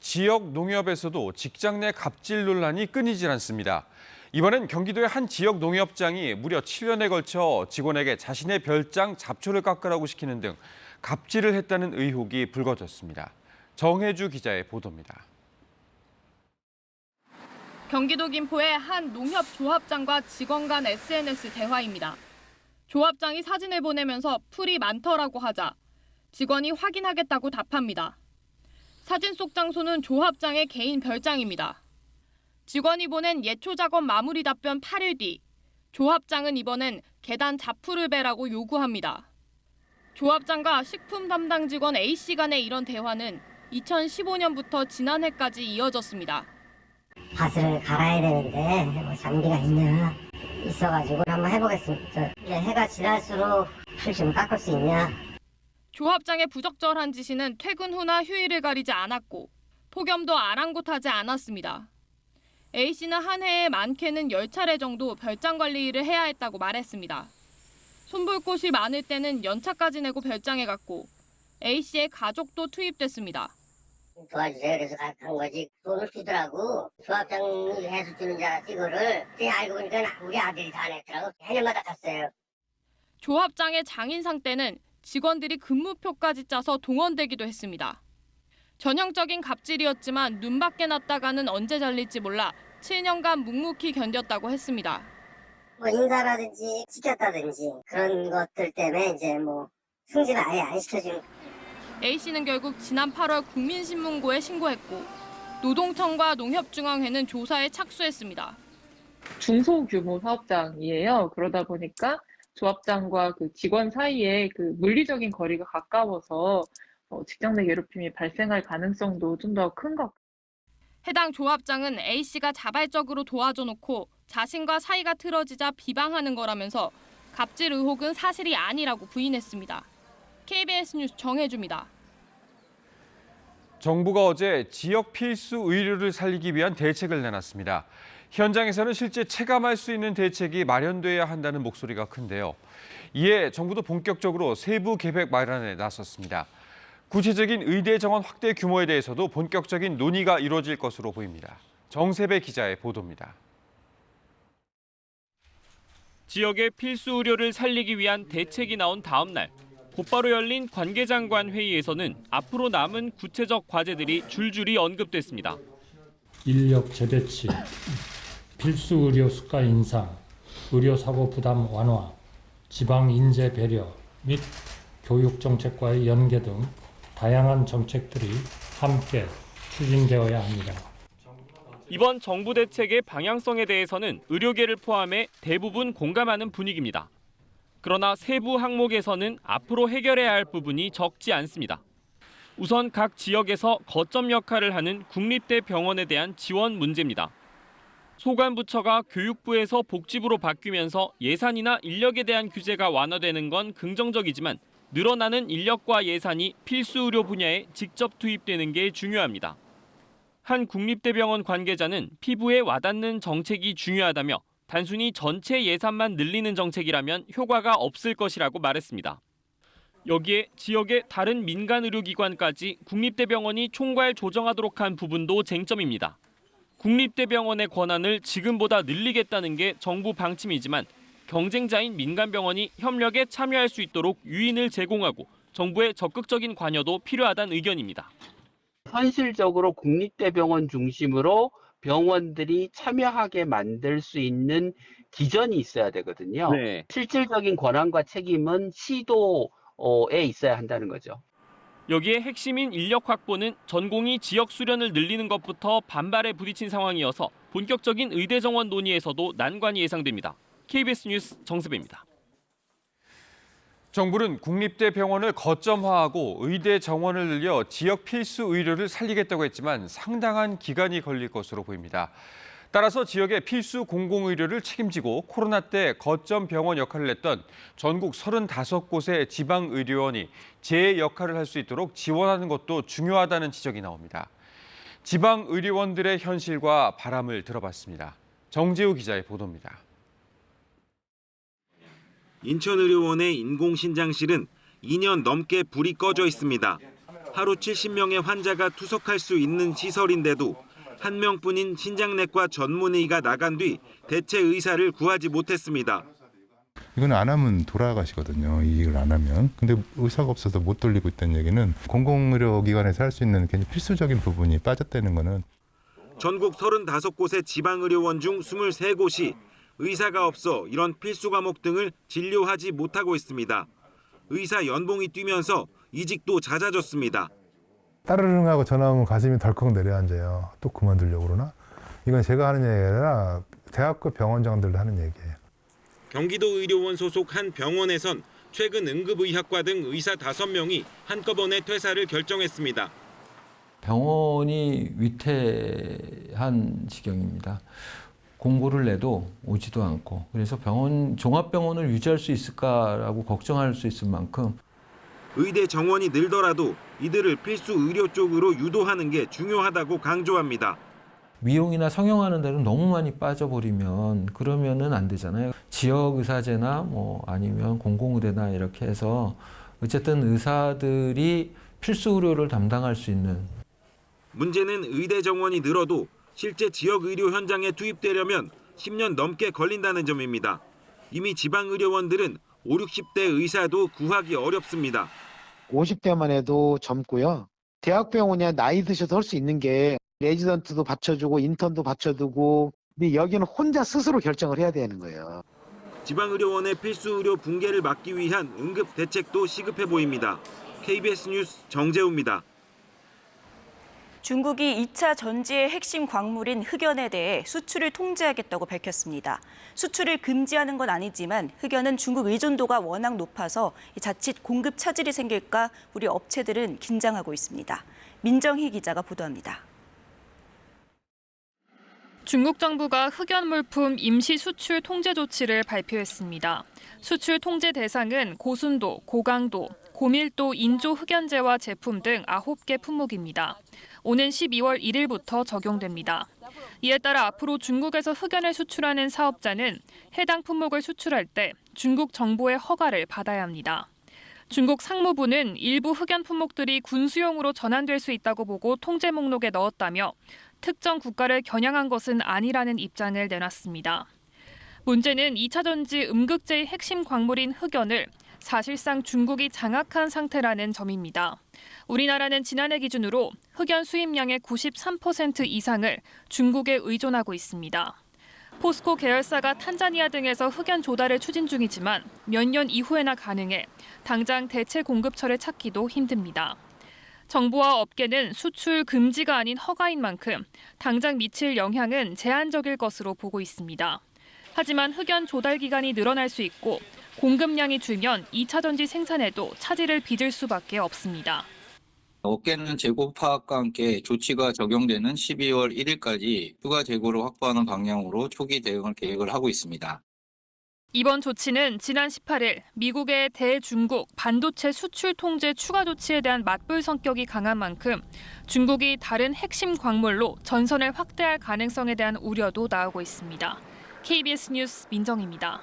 지역 농협에서도 직장 내 갑질 논란이 끊이질 않습니다. 이번엔 경기도의 한 지역 농협장이 무려 7년에 걸쳐 직원에게 자신의 별장 잡초를 깎으라고 시키는 등 갑질을 했다는 의혹이 불거졌습니다. 정혜주 기자의 보도입니다. 경기도 김포의 한 농협 조합장과 직원 간 SNS 대화입니다. 조합장이 사진을 보내면서 풀이 많더라고 하자 직원이 확인하겠다고 답합니다. 사진 속 장소는 조합장의 개인 별장입니다. 직원이 보낸 예초 작업 마무리 답변 8일 뒤 조합장은 이번엔 계단 잡풀을 베라고 요구합니다. 조합장과 식품 담당 직원 A씨 간의 이런 대화는 2015년부터 지난해까지 이어졌습니다. 밭을 갈아야 되는데 뭐 장비가 있어가지고 한번 해보겠습니다. 해가 지날수록 풀 좀 깎을 수 있냐. 조합장의 부적절한 지시는 퇴근 후나 휴일을 가리지 않았고 폭염도 아랑곳하지 않았습니다. A씨는 한 해에 많게는 10차례 정도 별장 관리 일을 해야 했다고 말했습니다. 손볼 곳이 많을 때는 연차까지 내고 별장에 갔고 A씨의 가족도 투입됐습니다. 도와주세요. 그래서 간 거지. 돈을 주더라고. 조합장이 해서 주는 줄 알았지 이거를. 알고 보니까 우리 아들이 다 냈더라고. 해년마다 갔어요. 조합장의 장인상 때는 직원들이 근무표까지 짜서 동원되기도 했습니다. 전형적인 갑질이었지만 눈밖에 났다가는 언제 잘릴지 몰라 7년간 묵묵히 견뎠다고 했습니다. 뭐 인사라든지 시켰다든지 그런 것들 때문에 이제 뭐 승진을 아예 안 시켜주는. A씨는 결국 지난 8월 국민신문고에 신고했고 노동청과 농협중앙회는 조사에 착수했습니다. 중소규모 사업장이에요. 그러다 보니까 조합장과 그 직원 사이에 그 물리적인 거리가 가까워서 직장 내 괴롭힘이 발생할 가능성도 좀 더 큰 것. 해당 조합장은 A씨가 자발적으로 도와줘 놓고 자신과 사이가 틀어지자 비방하는 거라면서 갑질 의혹은 사실이 아니라고 부인했습니다. KBS 뉴스 정혜주입니다. 정부가 어제 지역 필수 의료를 살리기 위한 대책을 내놨습니다. 현장에서는 실제 체감할 수 있는 대책이 마련돼야 한다는 목소리가 큰데요. 이에 정부도 본격적으로 세부 계획 마련에 나섰습니다. 구체적인 의대 정원 확대 규모에 대해서도 본격적인 논의가 이루어질 것으로 보입니다. 정세배 기자의 보도입니다. 지역의 필수 의료를 살리기 위한 대책이 나온 다음 날 곧바로 열린 관계장관 회의에서는 앞으로 남은 구체적 과제들이 줄줄이 언급됐습니다. 인력 재배치, 필수 의료 수가 인상, 의료 사고 부담 완화, 지방 인재 배려 및 교육 정책과의 연계 등 다양한 정책들이 함께 추진되어야 합니다. 이번 정부 대책의 방향성에 대해서는 의료계를 포함해 대부분 공감하는 분위기입니다. 그러나 세부 항목에서는 앞으로 해결해야 할 부분이 적지 않습니다. 우선 각 지역에서 거점 역할을 하는 국립대 병원에 대한 지원 문제입니다. 소관부처가 교육부에서 복지부로 바뀌면서 예산이나 인력에 대한 규제가 완화되는 건 긍정적이지만 늘어나는 인력과 예산이 필수 의료 분야에 직접 투입되는 게 중요합니다. 한 국립대병원 관계자는 피부에 와닿는 정책이 중요하다며 단순히 전체 예산만 늘리는 정책이라면 효과가 없을 것이라고 말했습니다. 여기에 지역의 다른 민간 의료기관까지 국립대병원이 총괄 조정하도록 한 부분도 쟁점입니다. 국립대병원의 권한을 지금보다 늘리겠다는 게 정부 방침이지만 경쟁자인 민간병원이 협력에 참여할 수 있도록 유인을 제공하고 정부의 적극적인 관여도 필요하다는 의견입니다. 현실적으로 국립대병원 중심으로 병원들이 참여하게 만들 수 있는 기전이 있어야 되거든요. 네. 실질적인 권한과 책임은 시도에 있어야 한다는 거죠. 여기에 핵심인 인력 확보는 전공의 지역 수련을 늘리는 것부터 반발에 부딪힌 상황이어서 본격적인 의대 정원 논의에서도 난관이 예상됩니다. KBS 뉴스 정세배입니다. 정부는 국립대 병원을 거점화하고 의대 정원을 늘려 지역 필수 의료를 살리겠다고 했지만 상당한 기간이 걸릴 것으로 보입니다. 따라서 지역의 필수 공공의료를 책임지고 코로나 때 거점 병원 역할을 했던 전국 35곳의 지방의료원이 제 역할을 할 수 있도록 지원하는 것도 중요하다는 지적이 나옵니다. 지방 의료원들의 현실과 바람을 들어봤습니다. 정재우 기자의 보도입니다. 인천의료원의 인공신장실은 2년 넘게 불이 꺼져 있습니다. 하루 70명의 환자가 투석할 수 있는 시설인데도 한 명뿐인 신장내과 전문의가 나간 뒤 대체 의사를 구하지 못했습니다. 이건 안 하면 돌아가시거든요. 이 일을 안 하면. 근데 의사가 없어서 못 돌리고 있다는 얘기는 공공의료기관에서 할 수 있는 굉장히 필수적인 부분이 빠졌다는 거는. 전국 35곳의 지방의료원 중 23곳이 의사가 없어 이런 필수 과목 등을 진료하지 못하고 있습니다. 의사 연봉이 뛰면서 이직도 잦아졌습니다. 따르릉 하고 전화 오면 가슴이 덜컥 내려앉아요. 또 그만두려고 그러나? 이건 제가 하는 얘기가 아니라 대학교 병원장들도 하는 얘기예요. 경기도의료원 소속 한 병원에선 최근 응급의학과 등 의사 5명이 한꺼번에 퇴사를 결정했습니다. 병원이 위태한 지경입니다. 공고를 내도 오지도 않고 그래서 종합병원을 유지할 수 있을까라고 걱정할 수 있을 만큼 의대 정원이 늘더라도 이들을 필수 의료 쪽으로 유도하는 게 중요하다고 강조합니다. 미용이나 성형하는 데는 너무 많이 빠져버리면 그러면은 안 되잖아요. 지역 의사제나 아니면 공공의대나 이렇게 해서 어쨌든 의사들이 필수 의료를 담당할 수 있는. 문제는 의대 정원이 늘어도 실제 지역 의료 현장에 투입되려면 10년 넘게 걸린다는 점입니다. 이미 지방 의료원들은 5, 60대 의사도 구하기 어렵습니다. 50대만 해도 젊고요. 대학병원이야 나이 드셔도 할 수 있는 게 레지던트도 받쳐주고 인턴도 받쳐두고 근데 여기는 혼자 스스로 결정을 해야 되는 거예요. 지방의료원의 필수 의료 붕괴를 막기 위한 응급 대책도 시급해 보입니다. KBS 뉴스 정재우입니다. 중국이 2차 전지의 핵심 광물인 흑연에 대해 수출을 통제하겠다고 밝혔습니다. 수출을 금지하는 건 아니지만 흑연은 중국 의존도가 워낙 높아서 자칫 공급 차질이 생길까 우리 업체들은 긴장하고 있습니다. 민정희 기자가 보도합니다. 중국 정부가 흑연 물품 임시 수출 통제 조치를 발표했습니다. 수출 통제 대상은 고순도, 고강도, 고밀도 인조 흑연재와 제품 등 9개 품목입니다. 오는 12월 1일부터 적용됩니다. 이에 따라 앞으로 중국에서 흑연을 수출하는 사업자는 해당 품목을 수출할 때 중국 정부의 허가를 받아야 합니다. 중국 상무부는 일부 흑연 품목들이 군수용으로 전환될 수 있다고 보고 통제 목록에 넣었다며 특정 국가를 겨냥한 것은 아니라는 입장을 내놨습니다. 문제는 2차 전지 음극재의 핵심 광물인 흑연을 사실상 중국이 장악한 상태라는 점입니다. 우리나라는 지난해 기준으로 흑연 수입량의 93% 이상을 중국에 의존하고 있습니다. 포스코 계열사가 탄자니아 등에서 흑연 조달을 추진 중이지만 몇 년 이후에나 가능해 당장 대체 공급처를 찾기도 힘듭니다. 정부와 업계는 수출 금지가 아닌 허가인 만큼 당장 미칠 영향은 제한적일 것으로 보고 있습니다. 하지만 흑연 조달 기간이 늘어날 수 있고 공급량이 줄면 2차 전지 생산에도 차질을 빚을 수밖에 없습니다. 업계는 재고 파악과 함께 조치가 적용되는 12월 1일까지 추가 재고를 확보하는 방향으로 초기 대응을 계획을 하고 있습니다. 이번 조치는 지난 18일 미국의 대중국 반도체 수출 통제 추가 조치에 대한 맞불 성격이 강한 만큼 중국이 다른 핵심 광물로 전선을 확대할 가능성에 대한 우려도 나오고 있습니다. KBS 뉴스 민정입니다.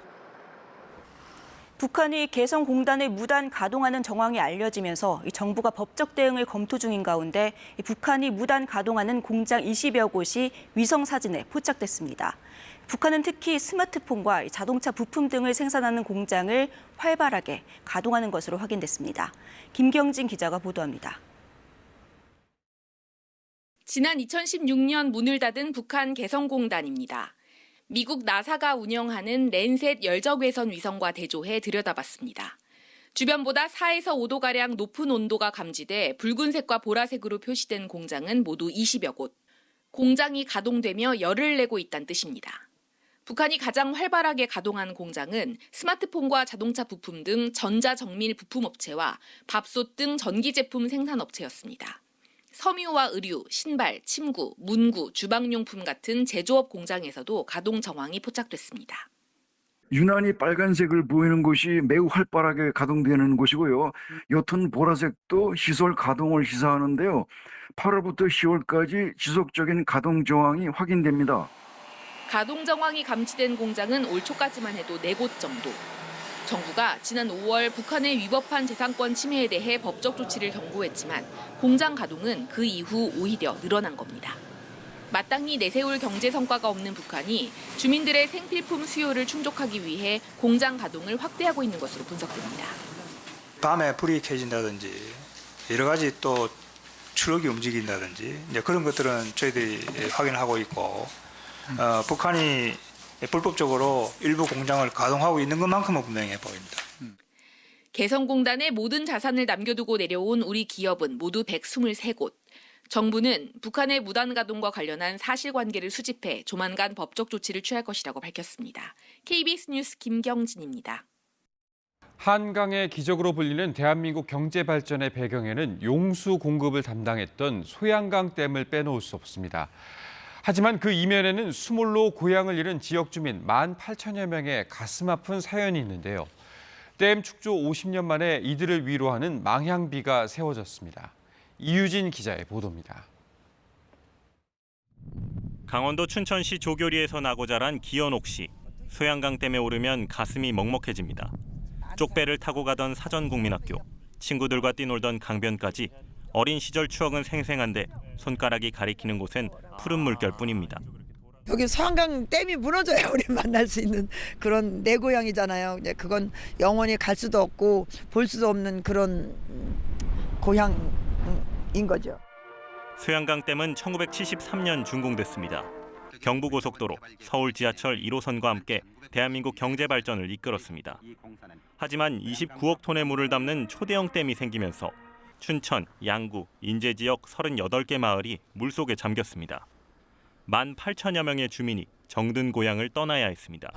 북한이 개성공단을 무단 가동하는 정황이 알려지면서 정부가 법적 대응을 검토 중인 가운데 북한이 무단 가동하는 공장 20여 곳이 위성 사진에 포착됐습니다. 북한은 특히 스마트폰과 자동차 부품 등을 생산하는 공장을 활발하게 가동하는 것으로 확인됐습니다. 김경진 기자가 보도합니다. 지난 2016년 문을 닫은 북한 개성공단입니다. 미국 나사가 운영하는 랜셋 열적외선 위성과 대조해 들여다봤습니다. 주변보다 4에서 5도가량 높은 온도가 감지돼 붉은색과 보라색으로 표시된 공장은 모두 20여 곳. 공장이 가동되며 열을 내고 있다는 뜻입니다. 북한이 가장 활발하게 가동한 공장은 스마트폰과 자동차 부품 등 전자정밀 부품업체와 밥솥 등 전기제품 생산업체였습니다. 섬유와 의류, 신발, 침구, 문구, 주방용품 같은 제조업 공장에서도 가동 정황이 포착됐습니다. 유난히 빨간색을 보이는 곳이 매우 활발하게 가동되는 곳이고요. 옅은 보라색도 시설 가동을 시사하는데요. 8월부터 10월까지 지속적인 가동 정황이 확인됩니다. 가동 정황이 감지된 공장은 올 초까지만 해도 4곳 정도. 정부가 지난 5월 북한의 위법한 재산권 침해에 대해 법적 조치를 경고했지만 공장 가동은 그 이후 오히려 늘어난 겁니다. 마땅히 내세울 경제 성과가 없는 북한이 주민들의 생필품 수요를 충족하기 위해 공장 가동을 확대하고 있는 것으로 분석됩니다. 밤에 불이 켜진다든지 여러 가지 또 트럭이 움직인다든지 이제 그런 것들은 저희들이 확인하고 있고 북한이 불법적으로 일부 공장을 가동하고 있는 것만큼은 분명해 보입니다. 개성공단에 모든 자산을 남겨두고 내려온 우리 기업은 모두 123곳. 정부는 북한의 무단 가동과 관련한 사실관계를 수집해 조만간 법적 조치를 취할 것이라고 밝혔습니다. KBS 뉴스 김경진입니다. 한강의 기적으로 불리는 대한민국 경제 발전의 배경에는 용수 공급을 담당했던 소양강 댐을 빼놓을 수 없습니다. 하지만 그 이면에는 수몰로 고향을 잃은 지역 주민 18,000여 명의 가슴 아픈 사연이 있는데요. 댐 축조 50년 만에 이들을 위로하는 망향비가 세워졌습니다. 이유진 기자의 보도입니다. 강원도 춘천시 조교리에서 나고 자란 기현옥 씨. 소양강 댐에 오르면 가슴이 먹먹해집니다. 쪽배를 타고 가던 사전국민학교, 친구들과 뛰놀던 강변까지 어린 시절 추억은 생생한데 손가락이 가리키는 곳엔 푸른 물결뿐입니다. 여기 소양강 댐이 무너져야 우리 만날 수 있는 그런 내 고향이잖아요. 이제 그건 영원히 갈 수도 없고 볼 수도 없는 그런 고향인 거죠. 소양강 댐은 1973년 준공됐습니다. 경부고속도로, 서울 지하철 1호선과 함께 대한민국 경제 발전을 이끌었습니다. 하지만 29억 톤의 물을 담는 초대형 댐이 생기면서 춘천, 양구, 인제 지역 38개 마을이 물속에 잠겼습니다. 18,000여 명의 주민이 정든 고향을 떠나야 했습니다.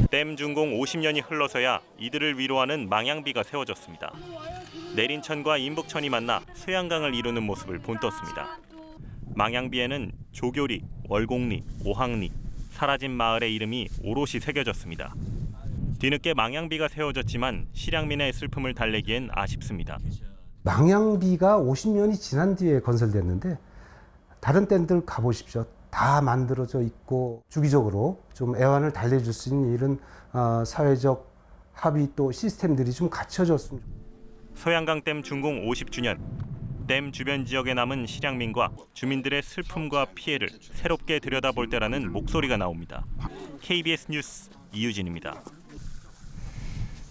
댐 준공 50년이 흘러서야 이들을 위로하는 망향비가 세워졌습니다. 내린천과 인북천이 만나 소양강을 이루는 모습을 본떴습니다. 망향비에는 조교리, 월곡리, 오항리, 사라진 마을의 이름이 오롯이 새겨졌습니다. 뒤늦게 망향비가 세워졌지만 실향민의 슬픔을 달래기엔 아쉽습니다. 망향비가 50년이 지난 뒤에 건설됐는데 다른 댐들 가보십시오. 다 만들어져 있고 주기적으로 좀 애환을 달래줄 수 있는 이런 사회적 합의 또 시스템들이 좀 갖춰졌습니다. 소양강 댐 준공 50주년. 댐 주변 지역에 남은 실향민과 주민들의 슬픔과 피해를 새롭게 들여다볼 때라는 목소리가 나옵니다. KBS 뉴스 이유진입니다.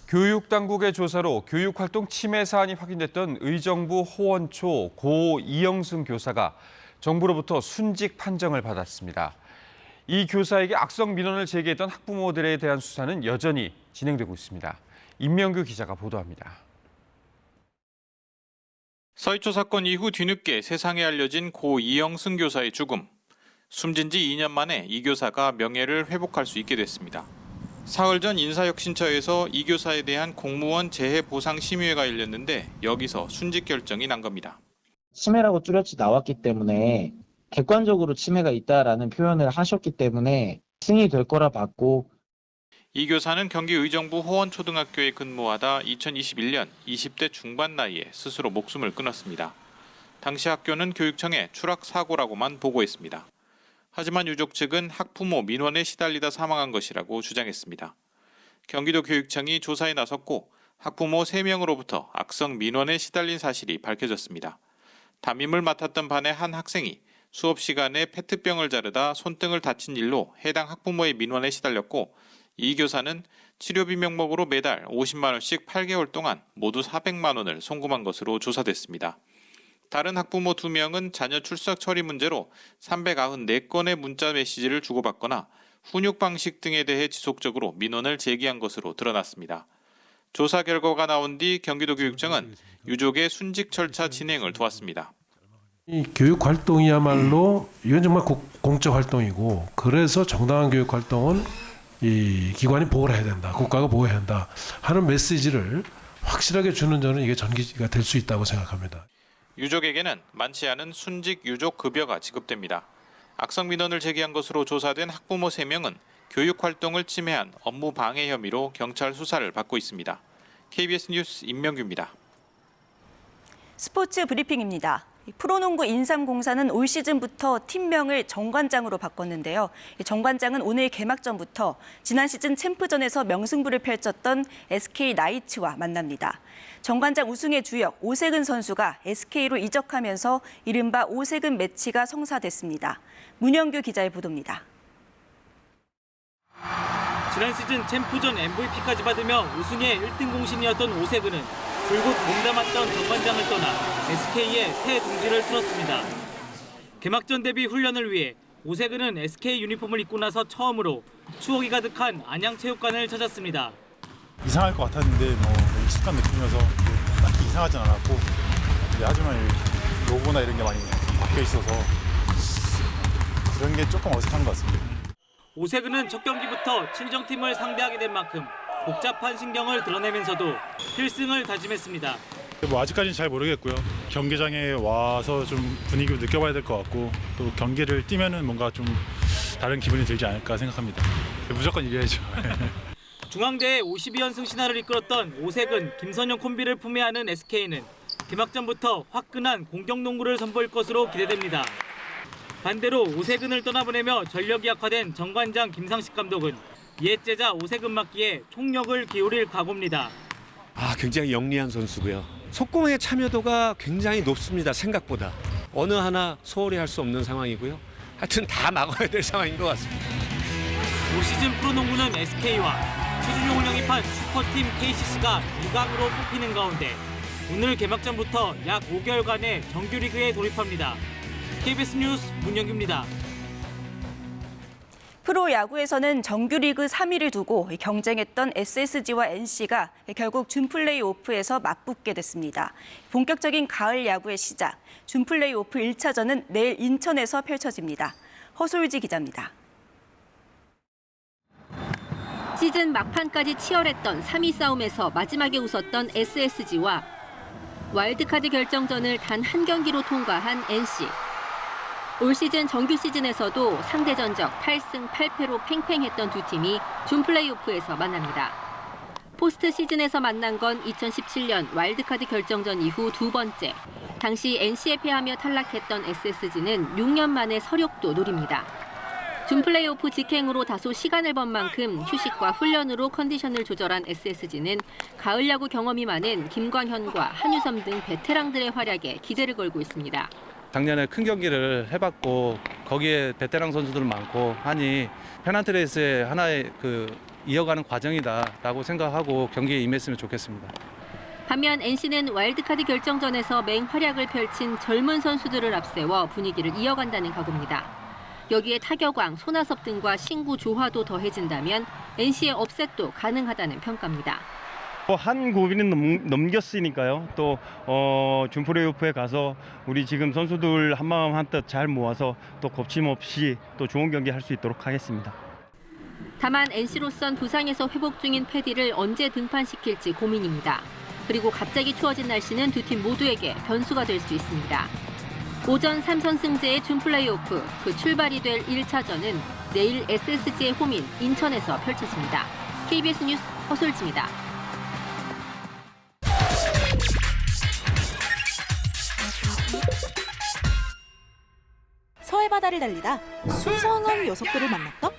교육당국의 조사로 교육활동 침해 사안이 확인됐던 의정부 호원초 고 이영승 교사가 정부로부터 순직 판정을 받았습니다. 이 교사에게 악성 민원을 제기했던 학부모들에 대한 수사는 여전히 진행되고 있습니다. 임명규 기자가 보도합니다. 서희초 사건 이후 뒤늦게 세상에 알려진 고 이영승 교사의 죽음. 숨진 지 2년 만에 이 교사가 명예를 회복할 수 있게 됐습니다. 사흘 전 인사혁신처에서 이 교사에 대한 공무원 재해보상심의회가 열렸는데 여기서 순직 결정이 난 겁니다. 침해라고 뚜렷이 나왔기 때문에 객관적으로 침해가 있다라는 표현을 하셨기 때문에 승인이 될 거라 봤고, 이 교사는 경기 의정부 호원초등학교에 근무하다 2021년 20대 중반 나이에 스스로 목숨을 끊었습니다. 당시 학교는 교육청에 추락 사고라고만 보고했습니다. 하지만 유족 측은 학부모 민원에 시달리다 사망한 것이라고 주장했습니다. 경기도 교육청이 조사에 나섰고 학부모 3명으로부터 악성 민원에 시달린 사실이 밝혀졌습니다. 담임을 맡았던 반의 한 학생이 수업 시간에 페트병을 자르다 손등을 다친 일로 해당 학부모의 민원에 시달렸고, 이 교사는 치료비 명목으로 매달 50만 원씩 8개월 동안 모두 400만 원을 송금한 것으로 조사됐습니다. 다른 학부모 2명은 자녀 출석 처리 문제로 394건의 문자 메시지를 주고받거나 훈육 방식 등에 대해 지속적으로 민원을 제기한 것으로 드러났습니다. 조사 결과가 나온 뒤 경기도 교육청은 유족의 순직 절차 진행을 도왔습니다. 이 교육 활동이야말로 이건 정말 공적 활동이고, 그래서 정당한 교육 활동은 이 기관이 보호를 해야 된다, 국가가 보호해야 한다 하는 메시지를 확실하게 주는 저는 이게 전기가 될 수 있다고 생각합니다. 유족에게는 많지 않은 순직 유족 급여가 지급됩니다. 악성 민원을 제기한 것으로 조사된 학부모 3명은 교육 활동을 침해한 업무 방해 혐의로 경찰 수사를 받고 있습니다. KBS 뉴스 임명규입니다. 스포츠 브리핑입니다. 프로농구 인삼공사는 올 시즌부터 팀명을 정관장으로 바꿨는데요. 정관장은 오늘 개막전부터 지난 시즌 챔프전에서 명승부를 펼쳤던 SK 나이츠와 만납니다. 정관장 우승의 주역 오세근 선수가 SK로 이적하면서 이른바 오세근 매치가 성사됐습니다. 문영규 기자의 보도입니다. 지난 시즌 챔프전 MVP까지 받으며 우승의 1등 공신이었던 오세근은 불국 몸담았던 정관장을 떠나 SK에 새 둥지를 틀었습니다. 개막전 대비 훈련을 위해 오세근은 SK 유니폼을 입고 나서 처음으로 추억이 가득한 안양체육관을 찾았습니다. 이상할 것 같았는데 익숙한 느낌이어서 딱히 이상하진 않았고, 하지만 로고나 이런 게 많이 바뀌어 있어서 그런 게 조금 어색한 것 같습니다. 오세근은 첫 경기부터 친정팀을 상대하게 된 만큼 복잡한 신경을 드러내면서도 필승을 다짐했습니다. 아직까지는 잘 모르겠고요. 경기장에 와서 좀 분위기를 느껴봐야 될 것 같고, 또 경기를 뛰면은 뭔가 좀 다른 기분이 들지 않을까 생각합니다. 무조건 이겨야죠. 중앙대의 52연승 신화를 이끌었던 오세근, 김선영 콤비를 품에 안은 SK는 개막전부터 화끈한 공격농구를 선보일 것으로 기대됩니다. 반대로 오세근을 떠나보내며 전력이 약화된 정관장 김상식 감독은 옛 제자 오세근 맡기에 총력을 기울일 각오입니다. 굉장히 영리한 선수고요. 속공의 참여도가 굉장히 높습니다. 생각보다. 어느 하나 소홀히 할 수 없는 상황이고요. 하여튼 다 막아야 될 상황인 것 같습니다. 올 시즌 프로농구는 SK와 최준용을 영입한 슈퍼팀 KCC가 2강으로 뽑히는 가운데 오늘 개막전부터 약 5개월간의 정규리그에 돌입합니다. KBS 뉴스 문영규입니다. 프로야구에서는 정규리그 3위를 두고 경쟁했던 SSG와 NC가 결국 준플레이오프에서 맞붙게 됐습니다. 본격적인 가을 야구의 시작, 준플레이오프 1차전은 내일 인천에서 펼쳐집니다. 허솔지 기자입니다. 시즌 막판까지 치열했던 3위 싸움에서 마지막에 웃었던 SSG와 와일드카드 결정전을 단 한 경기로 통과한 NC. 올 시즌 정규 시즌에서도 상대 전적 8승 8패로 팽팽했던 두 팀이 준플레이오프에서 만납니다. 포스트 시즌에서 만난 건 2017년 와일드카드 결정전 이후 두 번째. 당시 NC에 패하며 탈락했던 SSG는 6년 만에 서력도 노립니다. 준플레이오프 직행으로 다소 시간을 번 만큼 휴식과 훈련으로 컨디션을 조절한 SSG는 가을 야구 경험이 많은 김광현과 한유섬 등 베테랑들의 활약에 기대를 걸고 있습니다. 작년에 큰 경기를 해봤고 거기에 베테랑 선수들 많고 하니 페넌트 레이스의 하나의 이어가는 과정이다라고 생각하고 경기에 임했으면 좋겠습니다. 반면 NC는 와일드카드 결정전에서 맹활약을 펼친 젊은 선수들을 앞세워 분위기를 이어간다는 각오입니다. 여기에 타격왕, 손아섭 등과 신구 조화도 더해진다면 NC의 업셋도 가능하다는 평가입니다. 한 고비는 넘겼으니까요. 또 준플레이오프에 가서 우리 지금 선수들 한마음 한뜻 잘 모아서 또 겁짐없이 또 좋은 경기 할 수 있도록 하겠습니다. 다만 NC로선 부상에서 회복 중인 패디를 언제 등판시킬지 고민입니다. 그리고 갑자기 추워진 날씨는 두 팀 모두에게 변수가 될 수 있습니다. 오전 3선승제의 준플레이오프, 그 출발이 될 1차전은 내일 SSG의 홈인 인천에서 펼쳐집니다. KBS 뉴스 허솔지입니다. 서해 바다를 달리다 수상한 녀석들을 만났다?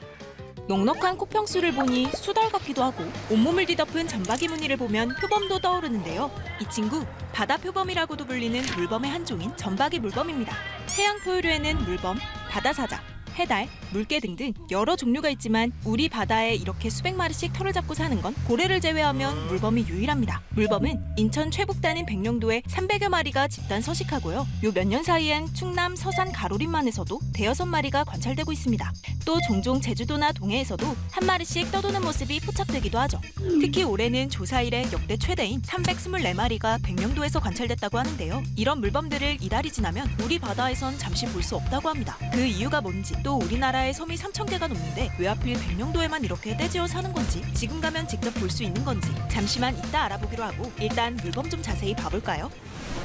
넉넉한 코평수를 보니 수달 같기도 하고 온몸을 뒤덮은 점박이 무늬를 보면 표범도 떠오르는데요. 이 친구 바다 표범이라고도 불리는 물범의 한 종인 점박이 물범입니다. 해양 포유류에는 물범, 바다사자, 해달, 물개 등등 여러 종류가 있지만 우리 바다에 이렇게 수백 마리씩 털을 잡고 사는 건 고래를 제외하면 물범이 유일합니다. 물범은 인천 최북단인 백령도에 300여 마리가 집단 서식하고요. 요 몇 년 사이엔 충남 서산 가로림만에서도 대여섯 마리가 관찰되고 있습니다. 또 종종 제주도나 동해에서도 한 마리씩 떠도는 모습이 포착되기도 하죠. 특히 올해는 조사 이래 역대 최대인 324마리가 백령도에서 관찰됐다고 하는데요. 이런 물범들을 이달이 지나면 우리 바다에선 잠시 볼 수 없다고 합니다. 그 이유가 뭔지 또 우리나라에 섬이 3,000개가 넘는데 왜 하필 백령도에만 이렇게 떼지어 사는 건지, 지금 가면 직접 볼 수 있는 건지 잠시만 이따 알아보기로 하고 일단 물범 좀 자세히 봐볼까요?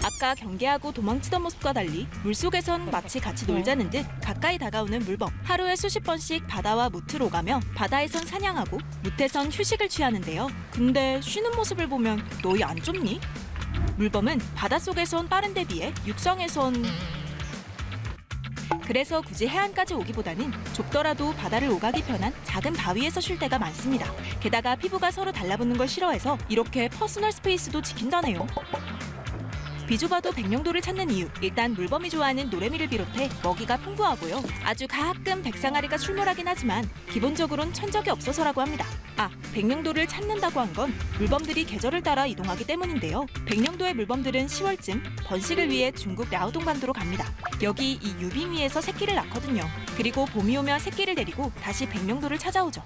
아까 경계하고 도망치던 모습과 달리 물속에선 마치 같이 놀자는 듯 가까이 다가오는 물범. 하루에 수십 번씩 바다와 무트로 오가며 바다에선 사냥하고 무트에선 휴식을 취하는데요. 근데 쉬는 모습을 보면 너희 안 좁니? 물범은 바닷속에선 빠른데 비해 육상에선 그래서 굳이 해안까지 오기보다는 좁더라도 바다를 오가기 편한 작은 바위에서 쉴 때가 많습니다. 게다가 피부가 서로 달라붙는 걸 싫어해서 이렇게 퍼스널 스페이스도 지킨다네요. 비좁아도 백령도를 찾는 이유, 일단 물범이 좋아하는 노래미를 비롯해 먹이가 풍부하고요. 아주 가끔 백상아리가 출몰하긴 하지만 기본적으로는 천적이 없어서라고 합니다. 백령도를 찾는다고 한 건 물범들이 계절을 따라 이동하기 때문인데요. 백령도의 물범들은 10월쯤 번식을 위해 중국 랴오동 반도로 갑니다. 여기 이 유빙 위에서 새끼를 낳거든요. 그리고 봄이 오면 새끼를 데리고 다시 백령도를 찾아오죠.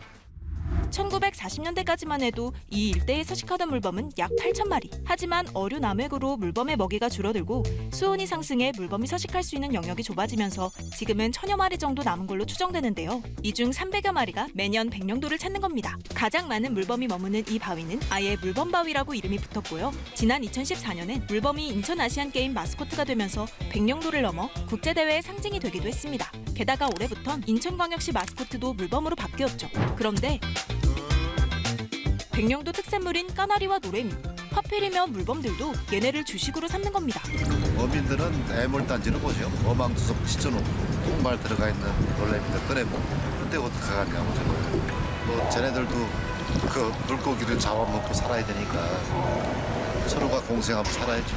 1940년대까지만 해도 이 일대에 서식하던 물범은 약 8,000마리. 하지만 어류 남획으로 물범의 먹이가 줄어들고 수온이 상승해 물범이 서식할 수 있는 영역이 좁아지면서 지금은 1,000여 마리 정도 남은 걸로 추정되는데요. 이 중 300여 마리가 매년 백령도를 찾는 겁니다. 가장 많은 물범이 머무는 이 바위는 아예 물범바위라고 이름이 붙었고요. 지난 2014년엔 물범이 인천 아시안게임 마스코트가 되면서 백령도를 넘어 국제대회의 상징이 되기도 했습니다. 게다가 올해부턴 인천광역시 마스코트도 물범으로 바뀌었죠. 그런데 백령도 특산물인 까나리와 노래미, 화필이면 물범들도 얘네를 주식으로 삼는 겁니다. 어민들은 애물단지로 보죠. 어망투석 찢어놓고 똥말 들어가 있는 놀래미들 꺼내고 근데 어떡하겠냐고 저는. 뭐 쟤네들도 그 물고기를 잡아먹고 살아야 되니까 서로가 공생하면 살아야죠.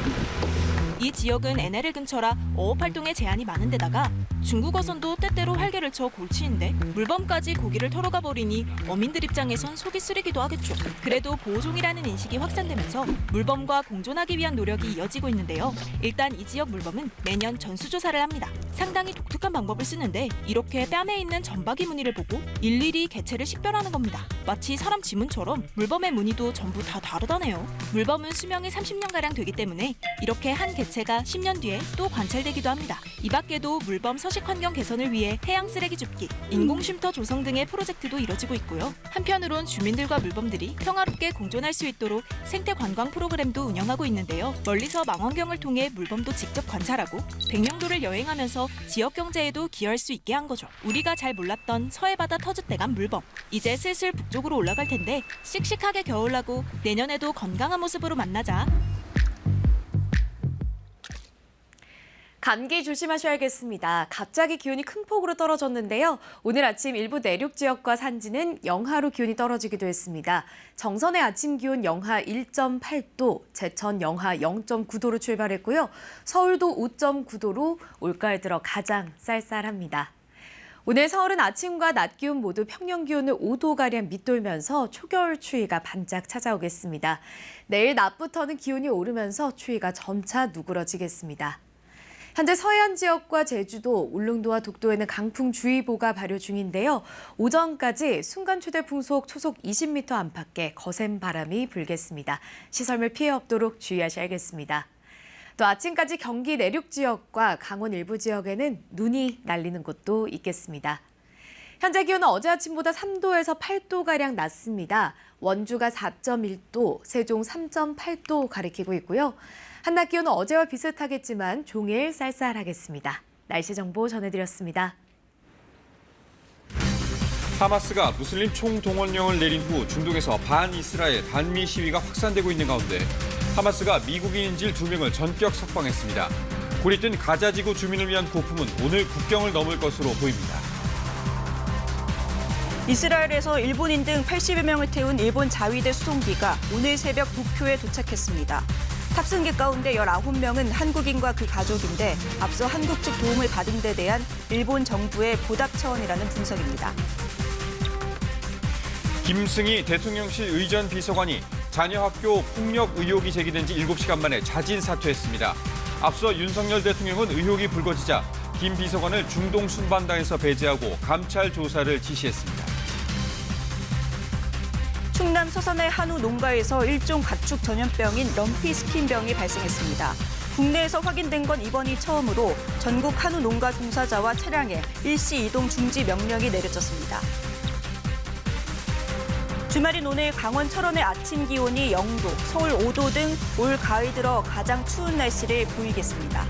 이 지역은 NLL 근처라 어업 활동에 제한이 많은 데다가 중국 어선도 때때로 활개를 쳐 골치인데 물범까지 고기를 털어가 버리니 어민들 입장에선 속이 쓰리기도 하겠죠. 그래도 보호종이라는 인식이 확산되면서 물범과 공존하기 위한 노력이 이어지고 있는데요. 일단 이 지역 물범은 매년 전수조사를 합니다. 상당히 독특한 방법을 쓰는데 이렇게 뺨에 있는 점박이 무늬를 보고 일일이 개체를 식별하는 겁니다. 마치 사람 지문처럼 물범의 무늬도 전부 다 다르다네요. 물범은 수명이 30년가량 되기 때문에 이렇게 한 개체가 10년 뒤에 또 관찰되기도 합니다. 이 밖에도 물범 서식 환경 개선을 위해 해양 쓰레기 줍기, 인공 쉼터 조성 등의 프로젝트도 이뤄지고 있고요. 한편으론 주민들과 물범들이 평화롭게 공존할 수 있도록 생태 관광 프로그램도 운영하고 있는데요. 멀리서 망원경을 통해 물범도 직접 관찰하고 백령도를 여행하면서 지역 경제에도 기여할 수 있게 한 거죠. 우리가 잘 몰랐던 서해바다 터줏대감 물범. 이제 슬슬 북쪽으로 올라갈 텐데 씩씩하게 겨울나고 내년에도 건강한 모습으로 만나자. 감기 조심하셔야겠습니다. 갑자기 기온이 큰 폭으로 떨어졌는데요. 오늘 아침 일부 내륙 지역과 산지는 영하로 기온이 떨어지기도 했습니다. 정선의 아침 기온 영하 1.8도, 제천 영하 0.9도로 출발했고요. 서울도 5.9도로 올가을 들어 가장 쌀쌀합니다. 오늘 서울은 아침과 낮 기온 모두 평년 기온을 5도가량 밑돌면서 초겨울 추위가 반짝 찾아오겠습니다. 내일 낮부터는 기온이 오르면서 추위가 점차 누그러지겠습니다. 현재 서해안 지역과 제주도, 울릉도와 독도에는 강풍주의보가 발효 중인데요. 오전까지 순간 최대 풍속 초속 20m 안팎의 거센 바람이 불겠습니다. 시설물 피해 없도록 주의하셔야겠습니다. 또 아침까지 경기 내륙 지역과 강원 일부 지역에는 눈이 날리는 곳도 있겠습니다. 현재 기온은 어제 아침보다 3도에서 8도가량 낮습니다. 원주가 4.1도, 세종 3.8도 가리키고 있고요. 한낮 기온은 어제와 비슷하겠지만 종일 쌀쌀하겠습니다. 날씨 정보 전해드렸습니다. 하마스가 무슬림 총동원령을 내린 후 중동에서 반이스라엘 반미 시위가 확산되고 있는 가운데 하마스가 미국인인질 2명을 전격 석방했습니다. 골이 뜬 가자지구 주민을 위한 고품은 오늘 국경을 넘을 것으로 보입니다. 이스라엘에서 일본인 등 80여 명을 태운 일본 자위대 수송기가 오늘 새벽 도쿄에 도착했습니다. 탑승객 가운데 19명은 한국인과 그 가족인데 앞서 한국 측 도움을 받은 데 대한 일본 정부의 보답 차원이라는 분석입니다. 김승희 대통령실 의전 비서관이 자녀 학교 폭력 의혹이 제기된 지 7시간 만에 자진 사퇴했습니다. 앞서 윤석열 대통령은 의혹이 불거지자 김 비서관을 중동 순반당에서 배제하고 감찰 조사를 지시했습니다. 충남 서산의 한우 농가에서 일종 가축 전염병인 럼피 스킨병이 발생했습니다. 국내에서 확인된 건 이번이 처음으로 전국 한우 농가 종사자와 차량에 일시 이동 중지 명령이 내려졌습니다. 주말인 오늘 강원 철원의 아침 기온이 0도, 서울 5도 등 올 가을 들어 가장 추운 날씨를 보이겠습니다.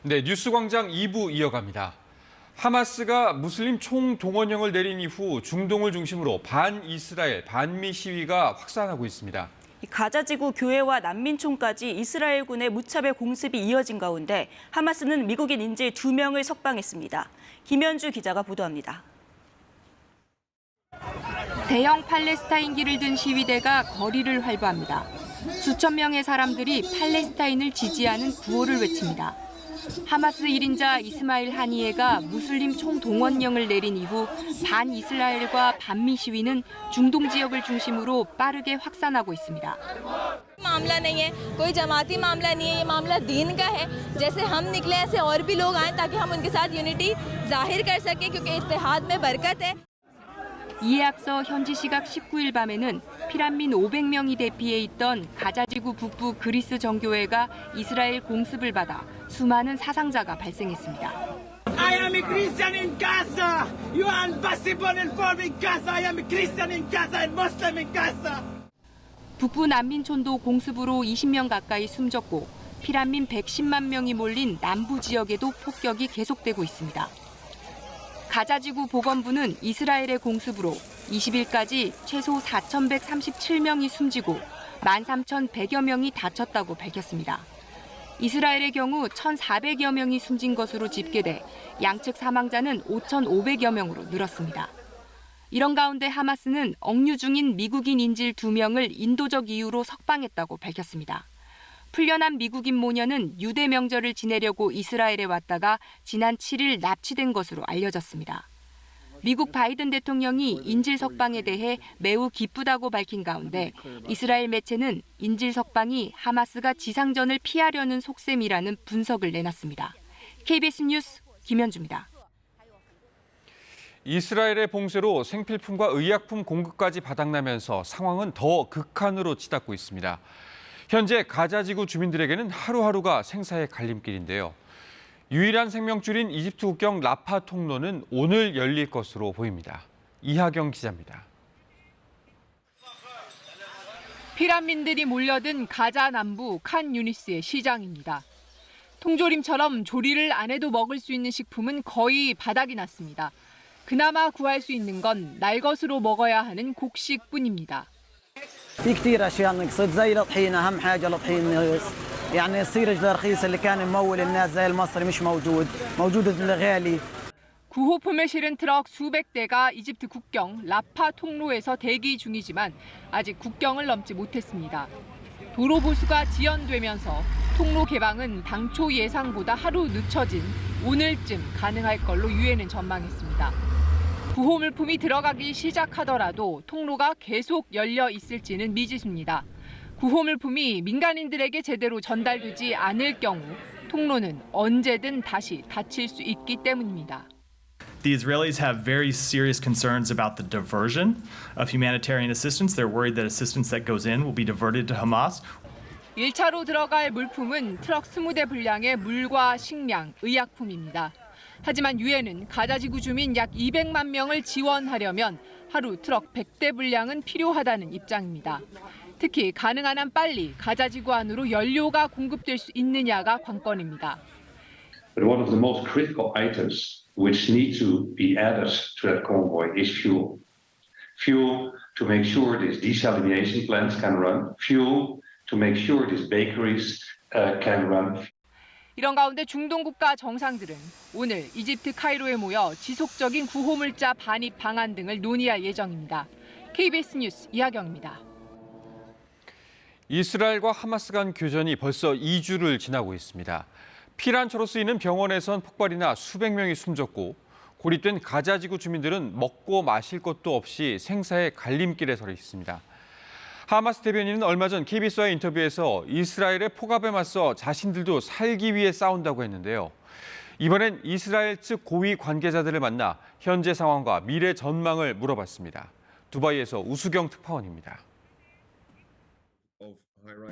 네, 뉴스광장 2부 이어갑니다. 하마스가 무슬림 총동원령을 내린 이후 중동을 중심으로 반이스라엘, 반미 시위가 확산하고 있습니다. 가자지구 교회와 난민촌까지 이스라엘군의 무차별 공습이 이어진 가운데 하마스는 미국인 인질 2명을 석방했습니다. 김현주 기자가 보도합니다. 대형 팔레스타인기를 든 시위대가 거리를 활보합니다. 수천 명의 사람들이 팔레스타인을 지지하는 구호를 외칩니다. 하마스 1인자 이스마일 하니예가 무슬림 총동원령을 내린 이후 반이스라엘과 반미 시위는 중동 지역을 중심으로 빠르게 확산하고 있습니다. मामला नहीं है, कोई जमाती मामला नहीं है, ये मामला दीन का है। जैसे हम निकले ऐसे और भी लोग आए ताकि हम उनके साथ यूनिटी जाहिर कर सकें क्योंकि इत्तेहाद में बरकत है। 이에 앞서 현지 시각 19일 밤에는 피란민 500명이 대피해 있던 가자지구 북부 그리스 정교회가 이스라엘 공습을 받아 수많은 사상자가 발생했습니다. I am a Christian in Gaza. You are impossible informed in Gaza. I am a Christian in Gaza and Muslim in Gaza. 북부 난민촌도 공습으로 20명 가까이 숨졌고 피란민 110만 명이 몰린 남부 지역에도 폭격이 계속되고 있습니다. 가자지구 보건부는 이스라엘의 공습으로 20일까지 최소 4,137명이 숨지고 13,100여 명이 다쳤다고 밝혔습니다. 이스라엘의 경우 1,400여 명이 숨진 것으로 집계돼 양측 사망자는 5,500여 명으로 늘었습니다. 이런 가운데 하마스는 억류 중인 미국인 인질 2명을 인도적 이유로 석방했다고 밝혔습니다. 풀려난 미국인 모녀는 유대 명절을 지내려고 이스라엘에 왔다가 지난 7일 납치된 것으로 알려졌습니다. 미국 바이든 대통령이 인질 석방에 대해 매우 기쁘다고 밝힌 가운데 이스라엘 매체는 인질 석방이 하마스가 지상전을 피하려는 속셈이라는 분석을 내놨습니다. KBS 뉴스 김현주입니다. 이스라엘의 봉쇄로 생필품과 의약품 공급까지 바닥나면서 상황은 더 극한으로 치닫고 있습니다. 현재 가자지구 주민들에게는 하루하루가 생사의 갈림길인데요. 유일한 생명줄인 이집트 국경 라파 통로는 오늘 열릴 것으로 보입니다. 이하경 기자입니다. 피란민들이 몰려든 가자 남부 칸 유니스의 시장입니다. 통조림처럼 조리를 안 해도 먹을 수 있는 식품은 거의 바닥이 났습니다. 그나마 구할 수 있는 건 날것으로 먹어야 하는 곡식뿐입니다. في كثير اشياء نقصد زي الطحينه اهم حاجه الطحين يعني يصير الرخيص اللي كان ممول الناس زي المصري مش موجود الغالي. 구호품을 실은 트럭 수백 대가 이집트 국경 라파 통로에서 대기 중이지만 아직 국경을 넘지 못했습니다. 도로 보수가 지연되면서 통로 개방은 당초 예상보다 하루 늦춰진 오늘쯤 가능할 걸로 유엔은 전망했습니다. 구호 물품이 들어가기 시작하더라도 통로가 계속 열려 있을지는 미지수입니다. 구호 물품이 민간인들에게 제대로 전달되지 않을 경우 통로는 언제든 다시 닫힐 수 있기 때문입니다. The Israelis have very serious concerns about the diversion of humanitarian assistance. They're worried that assistance that goes in will be diverted to Hamas. 1차로 들어갈 물품은 트럭 20대 분량의 물과 식량, 의약품입니다. 하지만 유엔은 가자지구 주민 약 200만 명을 지원하려면 하루 트럭 100대 분량은 필요하다는 입장입니다. 특히 가능한 한 빨리 가자지구 안으로 연료가 공급될 수 있느냐가 관건입니다. But one of the most critical items which need to be added to that convoy is fuel. Fuel to make sure these desalination plants can run. Fuel to make sure these bakeries can run. 이런 가운데 중동 국가 정상들은 오늘 이집트 카이로에 모여 지속적인 구호물자 반입 방안 등을 논의할 예정입니다. KBS 뉴스 이하경입니다. 이스라엘과 하마스 간 교전이 벌써 2주를 지나고 있습니다. 피란처로 쓰이는 병원에선 폭발이나 수백 명이 숨졌고 고립된 가자지구 주민들은 먹고 마실 것도 없이 생사의 갈림길에 서 있습니다. 하마스 대변인은 얼마 전 KBS와의 인터뷰에서 이스라엘의 폭압에 맞서 자신들도 살기 위해 싸운다고 했는데요. 이번엔 이스라엘 측 고위 관계자들을 만나 현재 상황과 미래 전망을 물어봤습니다. 두바이에서 우수경 특파원입니다.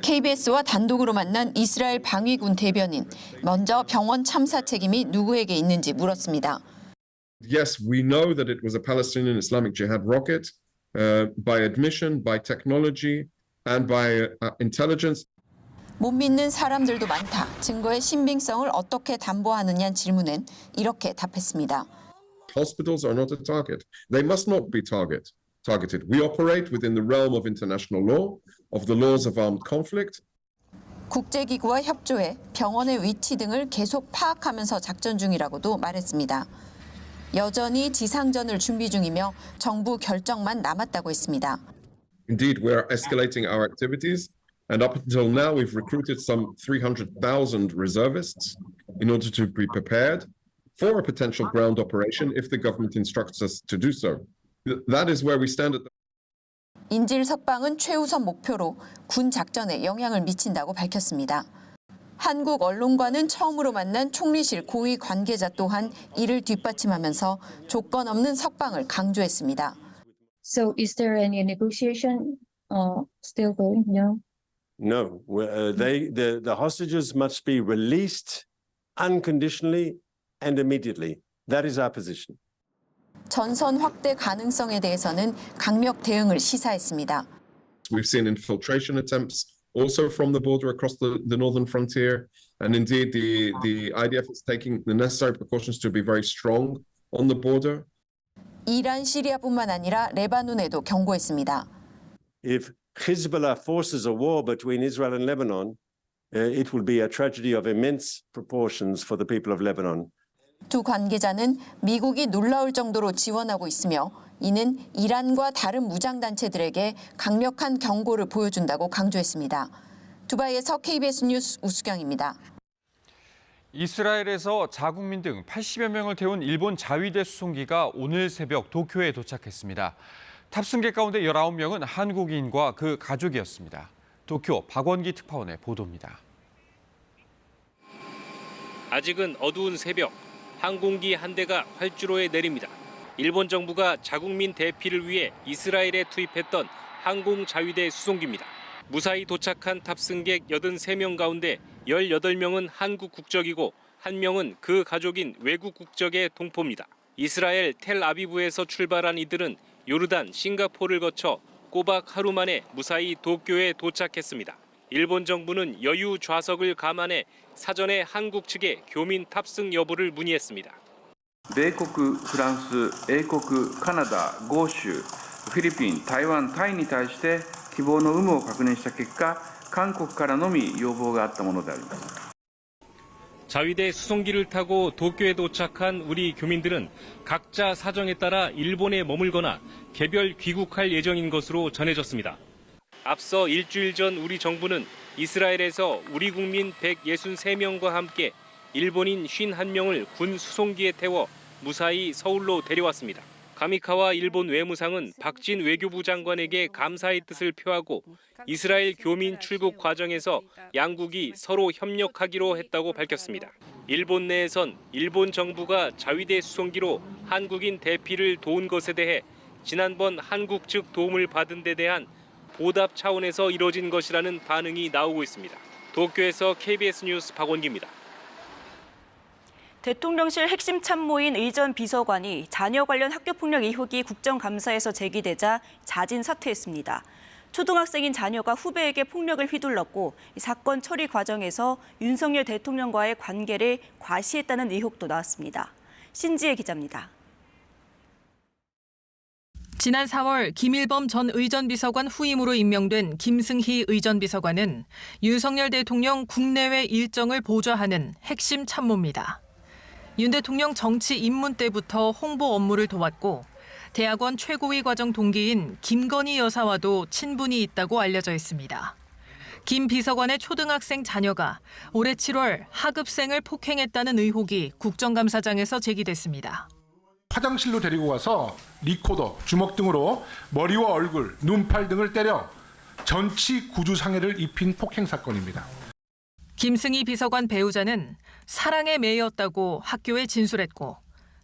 KBS와 단독으로 만난 이스라엘 방위군 대변인. 먼저 병원 참사 책임이 누구에게 있는지 물었습니다. Yes, we know that it was a Palestinian Islamic Jihad rocket by admission, by technology, and by intelligence. 못 믿는 사람들도 많다. 증거의 신빙성을 어떻게 담보하느냐는 질문엔 이렇게 답했습니다. Hospitals are not a target. They must not be targeted. We operate within the realm of international law, of the laws of armed conflict. 국제기구와 협조해 병원의 위치 등을 계속 파악하면서 작전 중이라고도 말했습니다. 여전히 지상전을 준비 중이며 정부 결정만 남았다고 했습니다. Indeed, we are escalating our activities, and up until now, we've recruited some 300,000 reservists in order to be prepared for a potential ground operation if the government instructs us to do so. That is where we stand at the 인질 석방은 최우선 목표로 군 작전에 영향을 미친다고 밝혔습니다. 한국 언론과는 처음으로 만난 총리실 고위 관계자 또한 이를 뒷받침하면서 조건 없는 석방을 강조했습니다. So is there any negotiation still going? No. No. The hostages must be released unconditionally and immediately. That is our position. 전선 확대 가능성에 대해서는 강력 대응을 시사했습니다. We've seen infiltration attempts also from the border across the northern frontier, and indeed the IDF is taking the necessary precautions to be very strong on the border. 이란, 시리아뿐만 아니라 레바논에도 경고했습니다. If Hezbollah forces a war between Israel and Lebanon, it will be a tragedy of immense proportions for the people of Lebanon. 두 관계자는 미국이 놀라울 정도로 지원하고 있으며 이는 이란과 다른 무장단체들에게 강력한 경고를 보여준다고 강조했습니다. 두바이에서 KBS 뉴스 우수경입니다. 이스라엘에서 자국민 등 80여 명을 태운 일본 자위대 수송기가 오늘 새벽 도쿄에 도착했습니다. 탑승객 가운데 19명은 한국인과 그 가족이었습니다. 도쿄 박원기 특파원의 보도입니다. 아직은 어두운 새벽, 항공기 한 대가 활주로에 내립니다. 일본 정부가 자국민 대피를 위해 이스라엘에 투입했던 항공자위대 수송기입니다. 무사히 도착한 탑승객 83명 가운데 18명은 한국 국적이고 1명은 그 가족인 외국 국적의 동포입니다. 이스라엘 텔아비브에서 출발한 이들은 요르단, 싱가포르를 거쳐 꼬박 하루 만에 무사히 도쿄에 도착했습니다. 일본 정부는 여유 좌석을 감안해 사전에 한국 측에 교민 탑승 여부를 문의했습니다. 米国、フランス、英国、カナダ、豪州、フィリピン、台湾、タイに対して希望の有無を確認した結果、韓国からのみ要望があったものであります。 자위대 수송기를 타고 도쿄에 도착한 우리 교민들은 각자 사정에 따라 일본에 머물거나 개별 귀국할 예정인 것으로 전해졌습니다. 앞서 일주일 전 우리 정부는 이스라엘에서 우리 국민 163명과 함께 일본인 51명을 군 수송기에 태워 무사히 서울로 데려왔습니다. 가미카와 일본 외무상은 박진 외교부 장관에게 감사의 뜻을 표하고 이스라엘 교민 출국 과정에서 양국이 서로 협력하기로 했다고 밝혔습니다. 일본 내에선 일본 정부가 자위대 수송기로 한국인 대피를 도운 것에 대해 지난번 한국 측 도움을 받은 데 대한 보답 차원에서 이뤄진 것이라는 반응이 나오고 있습니다. 도쿄에서 KBS 뉴스 박원기입니다. 대통령실 핵심 참모인 의 전 비서관이 자녀 관련 학교폭력 의혹이 국정감사에서 제기되자 자진 사퇴했습니다. 초등학생인 자녀가 후배에게 폭력을 휘둘렀고 사건 처리 과정에서 윤석열 대통령과의 관계를 과시했다는 의혹도 나왔습니다. 신지혜 기자입니다. 지난 4월 김일범 전 의전 비서관 후임으로 임명된 김승희 의전 비서관은 윤석열 대통령 국내외 일정을 보좌하는 핵심 참모입니다. 윤 대통령 정치 입문 때부터 홍보 업무를 도왔고 대학원 최고위 과정 동기인 김건희 여사와도 친분이 있다고 알려져 있습니다. 김 비서관의 초등학생 자녀가 올해 7월 하급생을 폭행했다는 의혹이 국정감사장에서 제기됐습니다. 화장실로 데리고 가서 리코더, 주먹 등으로 머리와 얼굴, 눈팔 등을 때려 전치 구두상해를 입힌 폭행 사건입니다. 김승희 비서관 배우자는 사랑에 매였다고 학교에 진술했고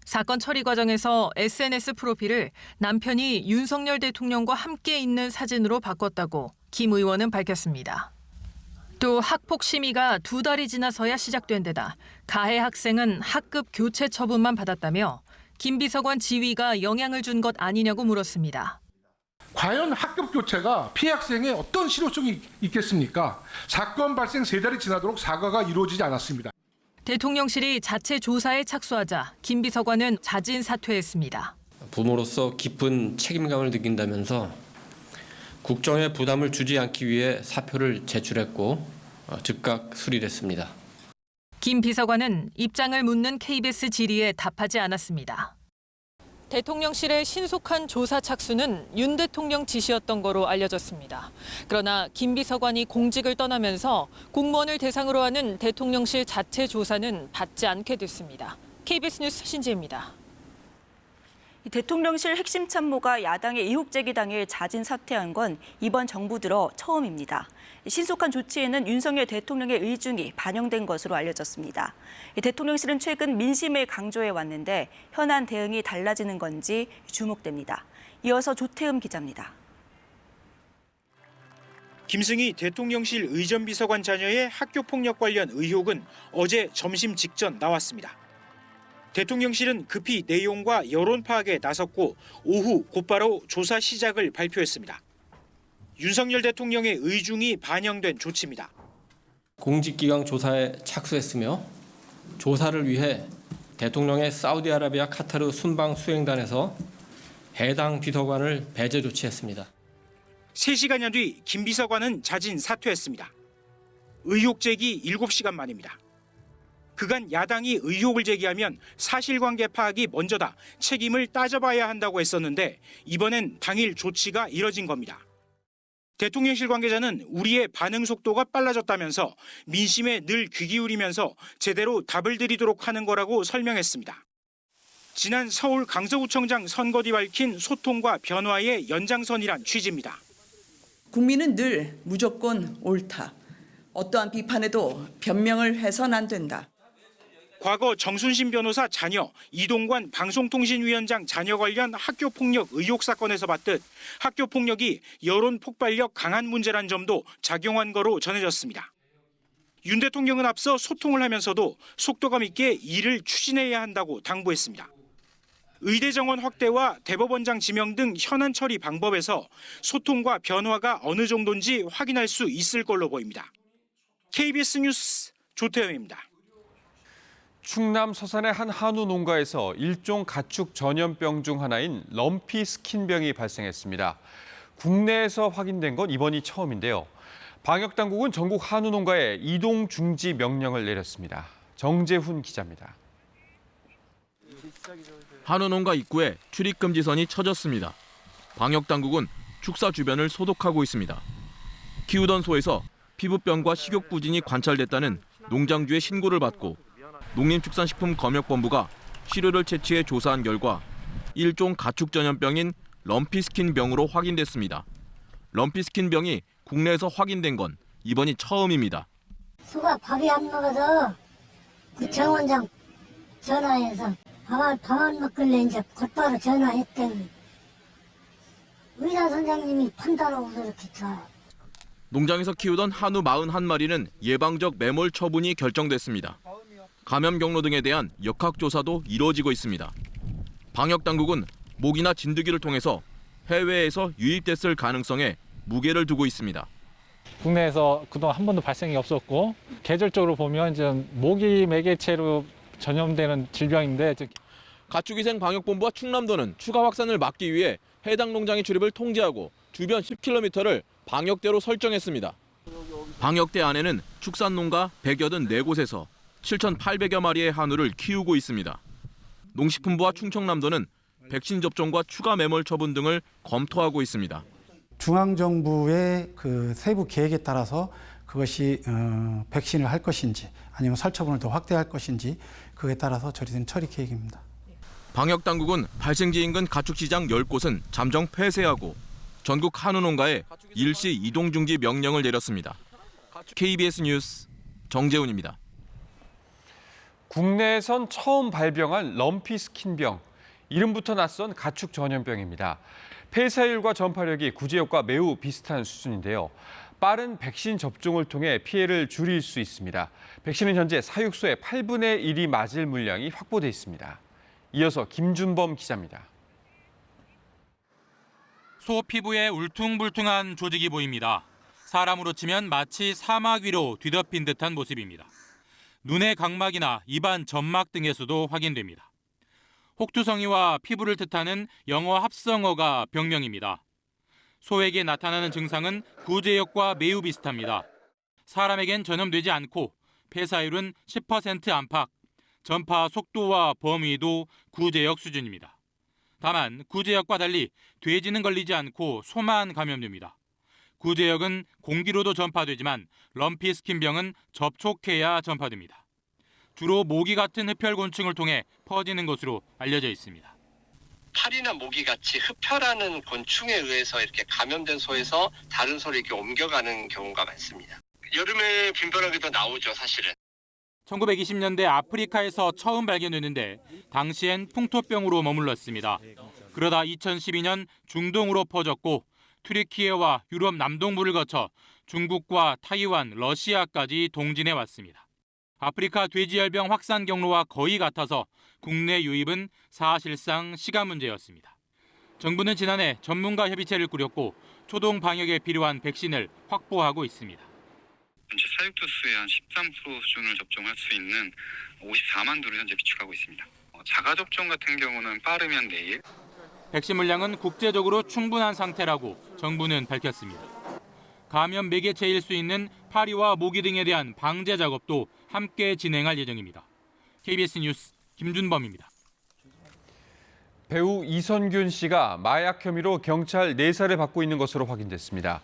사건 처리 과정에서 SNS 프로필을 남편이 윤석열 대통령과 함께 있는 사진으로 바꿨다고 김 의원은 밝혔습니다. 또 학폭 심의가 2달이 지나서야 시작된 데다 가해 학생은 학급 교체 처분만 받았다며 김 비서관 지휘가 영향을 준 것 아니냐고 물었습니다. 과연 학급 교체가 피해 학생에 어떤 실효성이 있겠습니까? 사건 발생 3달이 지나도록 사과가 이루어지지 않았습니다. 대통령실이 자체 조사에 착수하자 김 비서관은 자진 사퇴했습니다. 부모로서 깊은 책임감을 느낀다면서 국정에 부담을 주지 않기 위해 사표를 제출했고 즉각 수리됐습니다. 김 비서관은 입장을 묻는 KBS 질의에 답하지 않았습니다. 대통령실의 신속한 조사 착수는 윤 대통령 지시였던 거로 알려졌습니다. 그러나 김 비서관이 공직을 떠나면서 공무원을 대상으로 하는 대통령실 자체 조사는 받지 않게 됐습니다. KBS 뉴스 신지혜입니다. 대통령실 핵심 참모가 야당의 의혹 제기 당일 자진 사퇴한 건 이번 정부 들어 처음입니다. 신속한 조치에는 윤석열 대통령의 의중이 반영된 것으로 알려졌습니다. 대통령실은 최근 민심을 강조해 왔는데 현안 대응이 달라지는 건지 주목됩니다. 이어서 조태흠 기자입니다. 김승희 대통령실 의전비서관 자녀의 학교폭력 관련 의혹은 어제 점심 직전 나왔습니다. 대통령실은 급히 내용과 여론 파악에 나섰고 오후 곧바로 조사 시작을 발표했습니다. 윤석열 대통령의 의중이 반영된 조치입니다. 공직기강 조사에 착수했으며 조사를 위해 대통령의 사우디아라비아 카타르 순방 수행단에서 해당 비서관을 배제 조치했습니다. 3시간여 뒤 김 비서관은 자진 사퇴했습니다. 의혹 제기 7시간 만입니다. 그간 야당이 의혹을 제기하면 사실관계 파악이 먼저다, 책임을 따져봐야 한다고 했었는데 이번엔 당일 조치가 이뤄진 겁니다. 대통령실 관계자는 우리의 반응 속도가 빨라졌다면서 민심에 늘 귀 기울이면서 제대로 답을 드리도록 하는 거라고 설명했습니다. 지난 서울 강서구청장 선거 뒤 밝힌 소통과 변화의 연장선이란 취지입니다. 국민은 늘 무조건 옳다. 어떠한 비판에도 변명을 해서는 안 된다. 과거 정순신 변호사 자녀, 이동관 방송통신위원장 자녀 관련 학교폭력 의혹 사건에서 봤듯 학교폭력이 여론 폭발력 강한 문제란 점도 작용한 거로 전해졌습니다. 윤 대통령은 앞서 소통을 하면서도 속도감 있게 일을 추진해야 한다고 당부했습니다. 의대 정원 확대와 대법원장 지명 등 현안 처리 방법에서 소통과 변화가 어느 정도인지 확인할 수 있을 걸로 보입니다. KBS 뉴스 조태영입니다. 충남 서산의 한 한우 농가에서 일종 가축 전염병 중 하나인 럼피 스킨병이 발생했습니다. 국내에서 확인된 건 이번이 처음인데요. 방역당국은 전국 한우 농가에 이동 중지 명령을 내렸습니다. 정재훈 기자입니다. 한우 농가 입구에 출입 금지선이 쳐졌습니다. 방역당국은 축사 주변을 소독하고 있습니다. 키우던 소에서 피부병과 식욕 부진이 관찰됐다는 농장주의 신고를 받고 농림축산식품검역본부가 시료를 채취해 조사한 결과 일종 가축 전염병인 럼피스킨병으로 확인됐습니다. 럼피스킨병이 국내에서 확인된 건 이번이 처음입니다. 소가 밥이 안 먹어서 구청원장 전화해서 밥 안 먹길래 이제 곧바로 전화했더니 의사 선생님이 판단하고 그렇게 자. 농장에서 키우던 한우 41마리는 예방적 매몰 처분이 결정됐습니다. 감염 경로 등에 대한 역학조사도 이루어지고 있습니다. 방역당국은 모기나 진드기를 통해서 해외에서 유입됐을 가능성에 무게를 두고 있습니다. 국내에서 그동안 한 번도 발생이 없었고 계절적으로 보면 좀 모기 매개체로 전염되는 질병인데 가축위생방역본부와 충남도는 추가 확산을 막기 위해 해당 농장의 출입을 통제하고 주변 10km를 방역대로 설정했습니다. 방역대 안에는 축산농가 184곳에서 7,800여 마리의 한우를 키우고 있습니다. 농식품부와 충청남도는 백신 접종과 추가 매몰 처분 등을 검토하고 있습니다. 중앙정부의 그 세부 계획에 따라서 그것이 백신을 할 것인지 아니면 살처분을 더 확대할 것인지 그에 따라서 처리된 처리 계획입니다. 방역당국은 발생지 인근 가축시장 10곳은 잠정 폐쇄하고 전국 한우 농가에 일시 이동 중지 명령을 내렸습니다. KBS 뉴스 정재훈입니다. 국내에선 처음 발병한 럼피 스킨병. 이름부터 낯선 가축 전염병입니다. 폐사율과 전파력이 구제역과 매우 비슷한 수준인데요. 빠른 백신 접종을 통해 피해를 줄일 수 있습니다. 백신은 현재 사육소의 8분의 1이 맞을 물량이 확보돼 있습니다. 이어서 김준범 기자입니다. 소 피부에 울퉁불퉁한 조직이 보입니다. 사람으로 치면 마치 사막 위로 뒤덮인 듯한 모습입니다. 눈의 각막이나 입안 점막 등에서도 확인됩니다. 혹투성이와 피부를 뜻하는 영어 합성어가 병명입니다. 소에게 나타나는 증상은 구제역과 매우 비슷합니다. 사람에겐 전염되지 않고 폐사율은 10% 안팎, 전파 속도와 범위도 구제역 수준입니다. 다만 구제역과 달리 돼지는 걸리지 않고 소만 감염됩니다. 구제역은 공기로도 전파되지만 럼피 스킨병은 접촉해야 전파됩니다. 주로 모기 같은 흡혈곤충을 통해 퍼지는 것으로 알려져 있습니다. 파리나 모기 같이 흡혈하는 곤충에 의해서 이렇게 감염된 소에서 다른 소로 이렇게 옮겨가는 경우가 많습니다. 여름에 빈번하게도 나오죠, 사실은. 1920년대 아프리카에서 처음 발견됐는데 당시엔 풍토병으로 머물렀습니다. 그러다 2012년 중동으로 퍼졌고 튀르키예와 유럽 남동부를 거쳐 중국과 타이완, 러시아까지 동진해 왔습니다. 아프리카 돼지열병 확산 경로와 거의 같아서 국내 유입은 사실상 시간 문제였습니다. 정부는 지난해 전문가 협의체를 꾸렸고 초동 방역에 필요한 백신을 확보하고 있습니다. 현재 사육도수의 한 13% 수준을 접종할 수 있는 54만 도를 현재 비축하고 있습니다. 자가 접종 같은 경우는 빠르면 내일. 백신 물량은 국제적으로 충분한 상태라고 정부는 밝혔습니다. 감염 매개체일 수 있는 파리와 모기 등에 대한 방제 작업도 함께 진행할 예정입니다. KBS 뉴스 김준범입니다. 배우 이선균 씨가 마약 혐의로 경찰 내사를 받고 있는 것으로 확인됐습니다.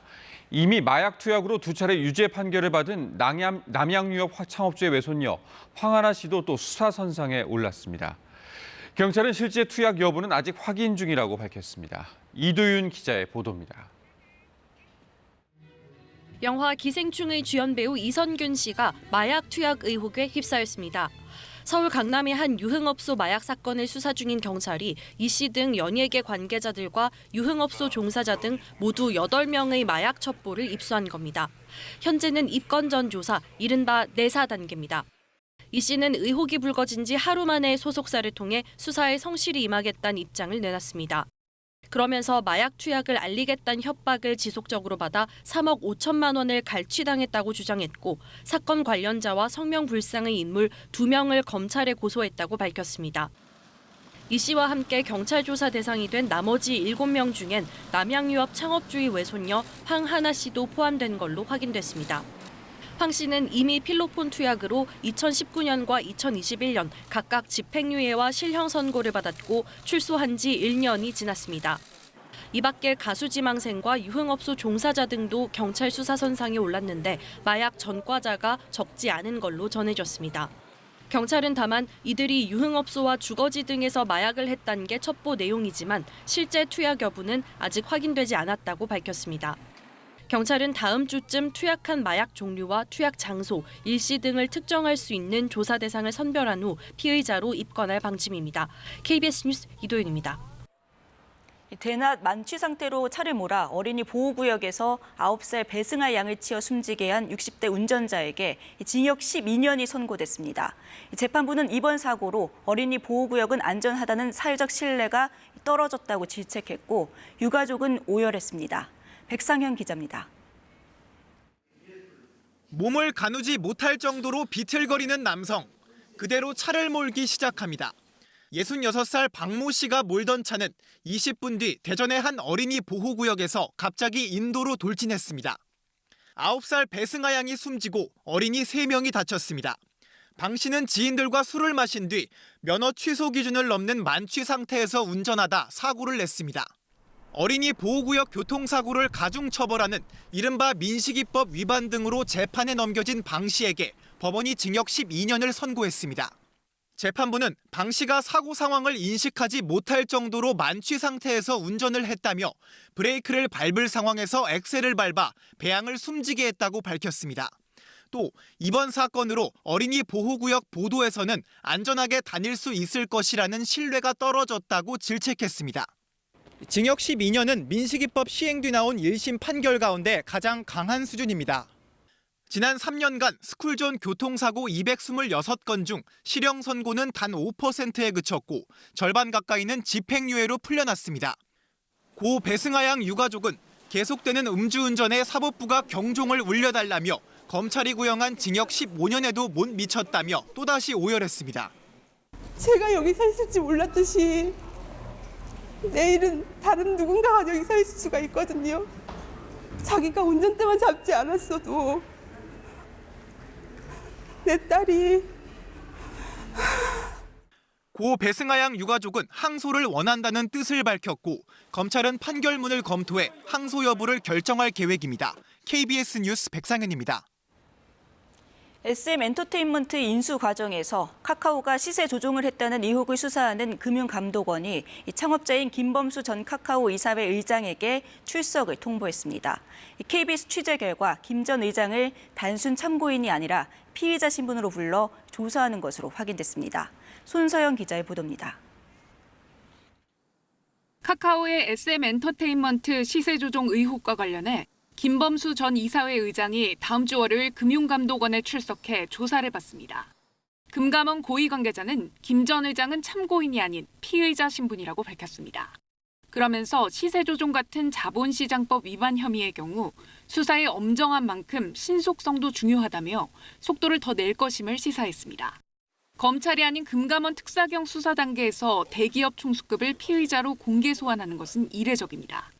이미 마약 투약으로 2차례 유죄 판결을 받은 남양유업 창업주의 외손녀 황하나 씨도 또 수사선상에 올랐습니다. 경찰은 실제 투약 여부는 아직 확인 중이라고 밝혔습니다. 이도윤 기자의 보도입니다. 영화 기생충의 주연 배우 이선균 씨가 마약 투약 의혹에 휩싸였습니다. 서울 강남의 한 유흥업소 마약 사건을 수사 중인 경찰이 이 씨 등 연예계 관계자들과 유흥업소 종사자 등 모두 8명의 마약 첩보를 입수한 겁니다. 현재는 입건 전 조사, 이른바 내사 단계입니다. 이 씨는 의혹이 불거진 지 하루 만에 소속사를 통해 수사에 성실히 임하겠다는 입장을 내놨습니다. 그러면서 마약 투약을 알리겠다는 협박을 지속적으로 받아 3억 5천만 원을 갈취당했다고 주장했고 사건 관련자와 성명 불상의 인물 2명을 검찰에 고소했다고 밝혔습니다. 이 씨와 함께 경찰 조사 대상이 된 나머지 7명 중엔 남양유업 창업주의 외손녀 황하나 씨도 포함된 걸로 확인됐습니다. 황 씨는 이미 필로폰 투약으로 2019년과 2021년 각각 집행유예와 실형 선고를 받았고 출소한 지 1년이 지났습니다. 이 밖에 가수 지망생과 유흥업소 종사자 등도 경찰 수사선상에 올랐는데 마약 전과자가 적지 않은 걸로 전해졌습니다. 경찰은 다만 이들이 유흥업소와 주거지 등에서 마약을 했다는 게 첩보 내용이지만 실제 투약 여부는 아직 확인되지 않았다고 밝혔습니다. 경찰은 다음 주쯤 투약한 마약 종류와 투약 장소, 일시 등을 특정할 수 있는 조사 대상을 선별한 후 피의자로 입건할 방침입니다. KBS 뉴스 이도윤입니다. 대낮 만취 상태로 차를 몰아 어린이 보호구역에서 9살 배승할 양을 치어 숨지게 한 60대 운전자에게 징역 12년이 선고됐습니다. 재판부는 이번 사고로 어린이 보호구역은 안전하다는 사회적 신뢰가 떨어졌다고 질책했고 유가족은 오열했습니다. 백상현 기자입니다. 몸을 가누지 못할 정도로 비틀거리는 남성. 그대로 차를 몰기 시작합니다. 66살 박모 씨가 몰던 차는 20분 뒤 대전의 한 어린이 보호구역에서 갑자기 인도로 돌진했습니다. 9살 배승아 양이 숨지고 어린이 3명이 다쳤습니다. 방 씨는 지인들과 술을 마신 뒤 면허 취소 기준을 넘는 만취 상태에서 운전하다 사고를 냈습니다. 어린이 보호구역 교통사고를 가중처벌하는 이른바 민식이법 위반 등으로 재판에 넘겨진 방 씨에게 법원이 징역 12년을 선고했습니다. 재판부는 방 씨가 사고 상황을 인식하지 못할 정도로 만취 상태에서 운전을 했다며 브레이크를 밟을 상황에서 엑셀을 밟아 배양을 숨지게 했다고 밝혔습니다. 또 이번 사건으로 어린이 보호구역 보도에서는 안전하게 다닐 수 있을 것이라는 신뢰가 떨어졌다고 질책했습니다. 징역 12년은 민식이법 시행 뒤 나온 1심 판결 가운데 가장 강한 수준입니다. 지난 3년간 스쿨존 교통사고 226건 중 실형 선고는 단 5%에 그쳤고 절반 가까이는 집행유예로 풀려났습니다. 고 배승하 양 유가족은 계속되는 음주운전에 사법부가 경종을 울려달라며 검찰이 구형한 징역 15년에도 못 미쳤다며 또다시 오열했습니다. 제가 여기 서 있을지 몰랐듯이 내일은 다른 누군가가 여기 서 있을 수가 있거든요. 자기가 운전대만 잡지 않았어도 내 딸이. 고 배승하 양 유가족은 항소를 원한다는 뜻을 밝혔고 검찰은 판결문을 검토해 항소 여부를 결정할 계획입니다. KBS 뉴스 백상현입니다. SM 엔터테인먼트 인수 과정에서 카카오가 시세 조종을 했다는 의혹을 수사하는 금융감독원이 창업자인 김범수 전 카카오 이사회 의장에게 출석을 통보했습니다. KBS 취재 결과 김 전 의장을 단순 참고인이 아니라 피의자 신분으로 불러 조사하는 것으로 확인됐습니다. 손서영 기자의 보도입니다. 카카오의 SM 엔터테인먼트 시세 조종 의혹과 관련해 김범수 전 이사회 의장이 다음 주 월요일 금융감독원에 출석해 조사를 받습니다. 금감원 고위 관계자는 김 전 의장은 참고인이 아닌 피의자 신분이라고 밝혔습니다. 그러면서 시세 조종 같은 자본시장법 위반 혐의의 경우 수사의 엄정한 만큼 신속성도 중요하다며 속도를 더 낼 것임을 시사했습니다. 검찰이 아닌 금감원 특사경 수사 단계에서 대기업 총수급을 피의자로 공개 소환하는 것은 이례적입니다.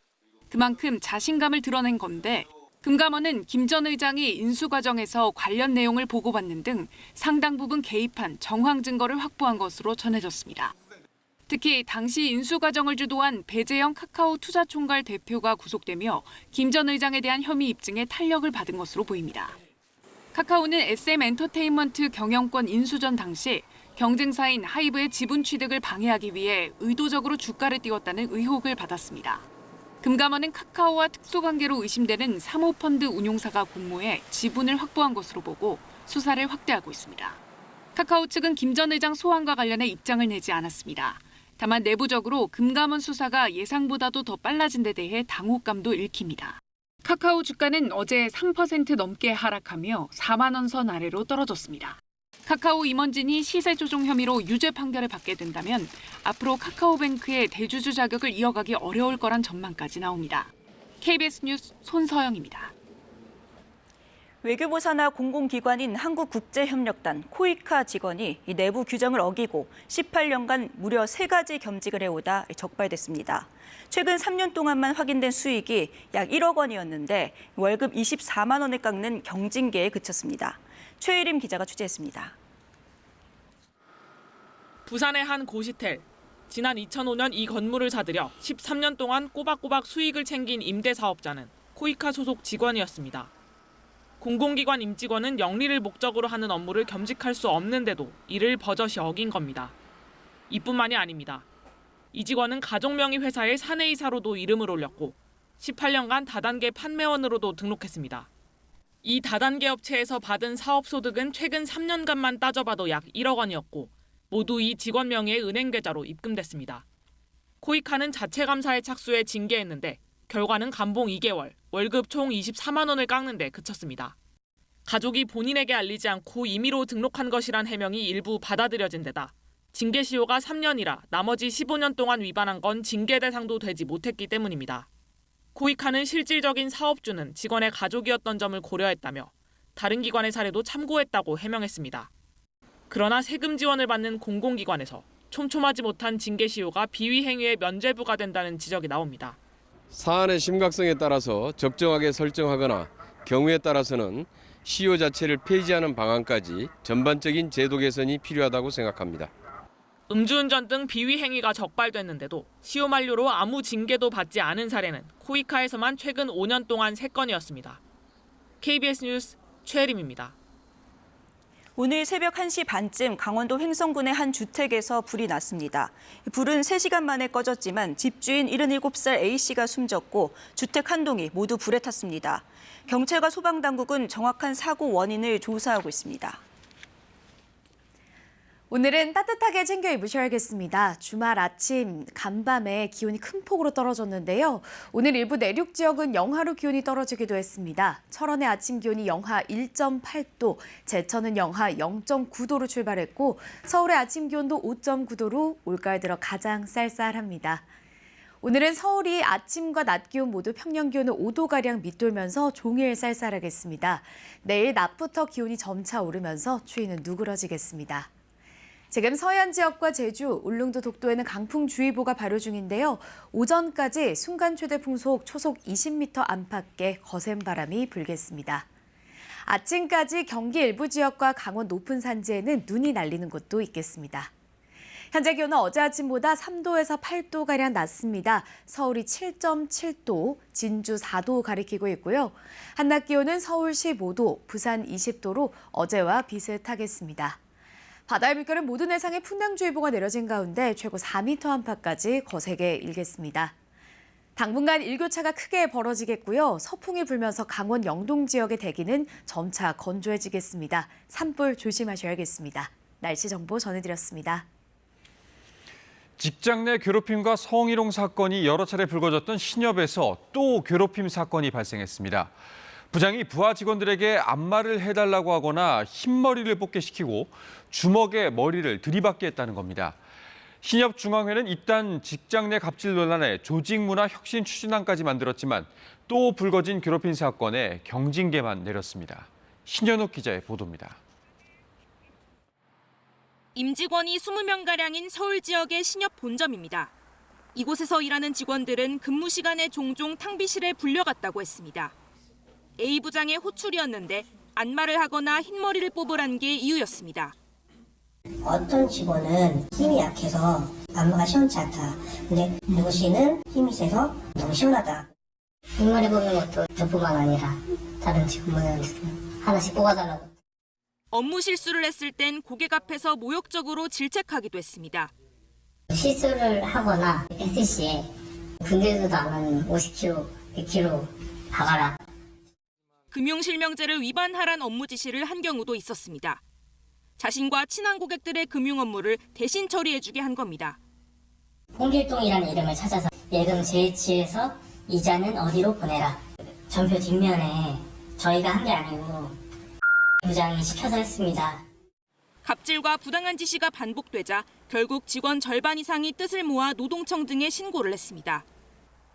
그만큼 자신감을 드러낸 건데 금감원은 김 전 의장이 인수 과정에서 관련 내용을 보고받는 등 상당 부분 개입한 정황 증거를 확보한 것으로 전해졌습니다. 특히 당시 인수 과정을 주도한 배재영 카카오 투자총괄 대표가 구속되며 김 전 의장에 대한 혐의 입증에 탄력을 받은 것으로 보입니다. 카카오는 SM 엔터테인먼트 경영권 인수 전 당시 경쟁사인 하이브의 지분 취득을 방해하기 위해 의도적으로 주가를 띄웠다는 의혹을 받았습니다. 금감원은 카카오와 특수관계로 의심되는 사모펀드 운용사가 공모해 지분을 확보한 것으로 보고 수사를 확대하고 있습니다. 카카오 측은 김 전 의장 소환과 관련해 입장을 내지 않았습니다. 다만 내부적으로 금감원 수사가 예상보다도 더 빨라진 데 대해 당혹감도 읽힙니다. 카카오 주가는 어제 3% 넘게 하락하며 4만 원 선 아래로 떨어졌습니다. 카카오 임원진이 시세 조종 혐의로 유죄 판결을 받게 된다면 앞으로 카카오뱅크의 대주주 자격을 이어가기 어려울 거란 전망까지 나옵니다. KBS 뉴스 손서영입니다. 외교부 산하 공공기관인 한국국제협력단 코이카 직원이 이 내부 규정을 어기고 18년간 무려 3가지 겸직을 해오다 적발됐습니다. 최근 3년 동안만 확인된 수익이 약 1억 원이었는데 월급 24만 원을 깎는 경징계에 그쳤습니다. 최일임 기자가 취재했습니다. 부산의 한 고시텔. 지난 2005년 이 건물을 사들여 13년 동안 꼬박꼬박 수익을 챙긴 임대사업자는 코이카 소속 직원이었습니다. 공공기관 임직원은 영리를 목적으로 하는 업무를 겸직할 수 없는데도 이를 버젓이 어긴 겁니다. 이뿐만이 아닙니다. 이 직원은 가족명의 회사의 사내이사로도 이름을 올렸고 18년간 다단계 판매원으로도 등록했습니다. 이 다단계 업체에서 받은 사업소득은 최근 3년간만 따져봐도 약 1억 원이었고 모두 이 직원 명의의 은행 계좌로 입금됐습니다. 코이카는 자체감사에 착수해 징계했는데 결과는 감봉 2개월, 월급 총 24만 원을 깎는 데 그쳤습니다. 가족이 본인에게 알리지 않고 임의로 등록한 것이란 해명이 일부 받아들여진 데다 징계 시효가 3년이라 나머지 15년 동안 위반한 건 징계 대상도 되지 못했기 때문입니다. 코이카는 실질적인 사업주는 직원의 가족이었던 점을 고려했다며 다른 기관의 사례도 참고했다고 해명했습니다. 그러나 세금 지원을 받는 공공기관에서 촘촘하지 못한 징계 시효가 비위 행위의 면죄부가 된다는 지적이 나옵니다. 사안의 심각성에 따라서 적정하게 설정하거나 경우에 따라서는 시효 자체를 폐지하는 방안까지 전반적인 제도 개선이 필요하다고 생각합니다. 음주운전 등 비위 행위가 적발됐는데도 시효 만료로 아무 징계도 받지 않은 사례는 코이카에서만 최근 5년 동안 3건이었습니다. KBS 뉴스 최혜림입니다. 오늘 새벽 1시 반쯤 강원도 횡성군의 한 주택에서 불이 났습니다. 불은 3시간 만에 꺼졌지만 집주인 77살 A씨가 숨졌고 주택 한 동이 모두 불에 탔습니다. 경찰과 소방당국은 정확한 사고 원인을 조사하고 있습니다. 오늘은 따뜻하게 챙겨 입으셔야겠습니다. 주말 아침 간밤에 기온이 큰 폭으로 떨어졌는데요. 오늘 일부 내륙 지역은 영하로 기온이 떨어지기도 했습니다. 철원의 아침 기온이 영하 1.8도, 제천은 영하 0.9도로 출발했고 서울의 아침 기온도 5.9도로 올가을 들어 가장 쌀쌀합니다. 오늘은 서울이 아침과 낮 기온 모두 평년 기온을 5도가량 밑돌면서 종일 쌀쌀하겠습니다. 내일 낮부터 기온이 점차 오르면서 추위는 누그러지겠습니다. 지금 서해안 지역과 제주, 울릉도, 독도에는 강풍주의보가 발효 중인데요. 오전까지 순간 최대 풍속 초속 20m 안팎의 거센 바람이 불겠습니다. 아침까지 경기 일부 지역과 강원 높은 산지에는 눈이 날리는 곳도 있겠습니다. 현재 기온은 어제 아침보다 3도에서 8도가량 낮습니다. 서울이 7.7도, 진주 4도 가리키고 있고요. 한낮 기온은 서울 15도, 부산 20도로 어제와 비슷하겠습니다. 바다의 물결은 모든 해상에 풍랑주의보가 내려진 가운데 최고 4m 안팎까지 거세게 일겠습니다. 당분간 일교차가 크게 벌어지겠고요. 서풍이 불면서 강원 영동 지역의 대기는 점차 건조해지겠습니다. 산불 조심하셔야겠습니다. 날씨 정보 전해드렸습니다. 직장 내 괴롭힘과 성희롱 사건이 여러 차례 불거졌던 신협에서 또 괴롭힘 사건이 발생했습니다. 부장이 부하 직원들에게 안마를 해달라고 하거나 흰머리를 뽑게 시키고 주먹에 머리를 들이받게 했다는 겁니다. 신협중앙회는 이딴 직장 내 갑질 논란에 조직문화 혁신 추진안까지 만들었지만 또 불거진 괴롭힘 사건에 경징계만 내렸습니다. 신현욱 기자의 보도입니다. 임직원이 20명가량인 서울 지역의 신협 본점입니다. 이곳에서 일하는 직원들은 근무 시간에 종종 탕비실에 불려갔다고 했습니다. A 부장의 호출이었는데 안마를 하거나 흰머리를 뽑으란 게 이유였습니다. 어떤 직원은 힘이 약해서 안마가 시원치 않다. 근데 누구 씨는 힘이 세서 너무 시원하다. 흰머리 뽑는 것도 저뿐만 아니라 다른 직원들한테도 하나씩 뽑아달라고. 업무 실수를 했을 땐 고객 앞에서 모욕적으로 질책하기도 했습니다. 실수를 하거나 SC에 군대에서도 안 하는 50kg, 100kg 박아라. 금융실명제를 위반하란 업무 지시를 한 경우도 있었습니다. 자신과 친한 고객들의 금융 업무를 대신 처리해주게 한 겁니다. 홍길동이라는 이름을 찾아서 예금 제치해서 이자는 어디로 보내라. 전표 뒷면에 저희가 한 게 아니고 부장이 시켜서 했습니다. 갑질과 부당한 지시가 반복되자 결국 직원 절반 이상이 뜻을 모아 노동청 등에 신고를 했습니다.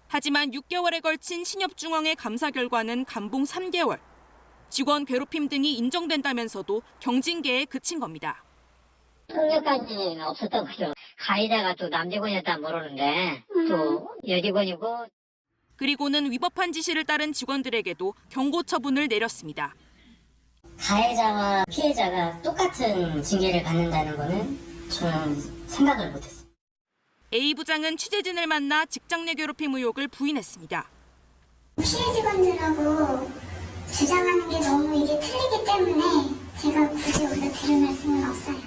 하지만 6개월에 걸친 신협중앙회 감사 결과는 감봉 3개월. 직원 괴롭힘 등이 인정된다면서도 경징계에 그친 겁니다. 폭력까지는 없었던 거죠. 가해자가 또 남직원이었다 모르는데 또 여직원이고. 그리고는 위법한 지시를 따른 직원들에게도 경고 처분을 내렸습니다. 가해자와 피해자가 똑같은 징계를 받는다는 거는 저는 생각을 못했어요. A 부장은 취재진을 만나 직장 내 괴롭힘 의혹을 부인했습니다. 피해 직원들하고 주장하는 게 너무 이게 틀리기 때문에 제가 굳이 여기서 들을 말씀은 없어요.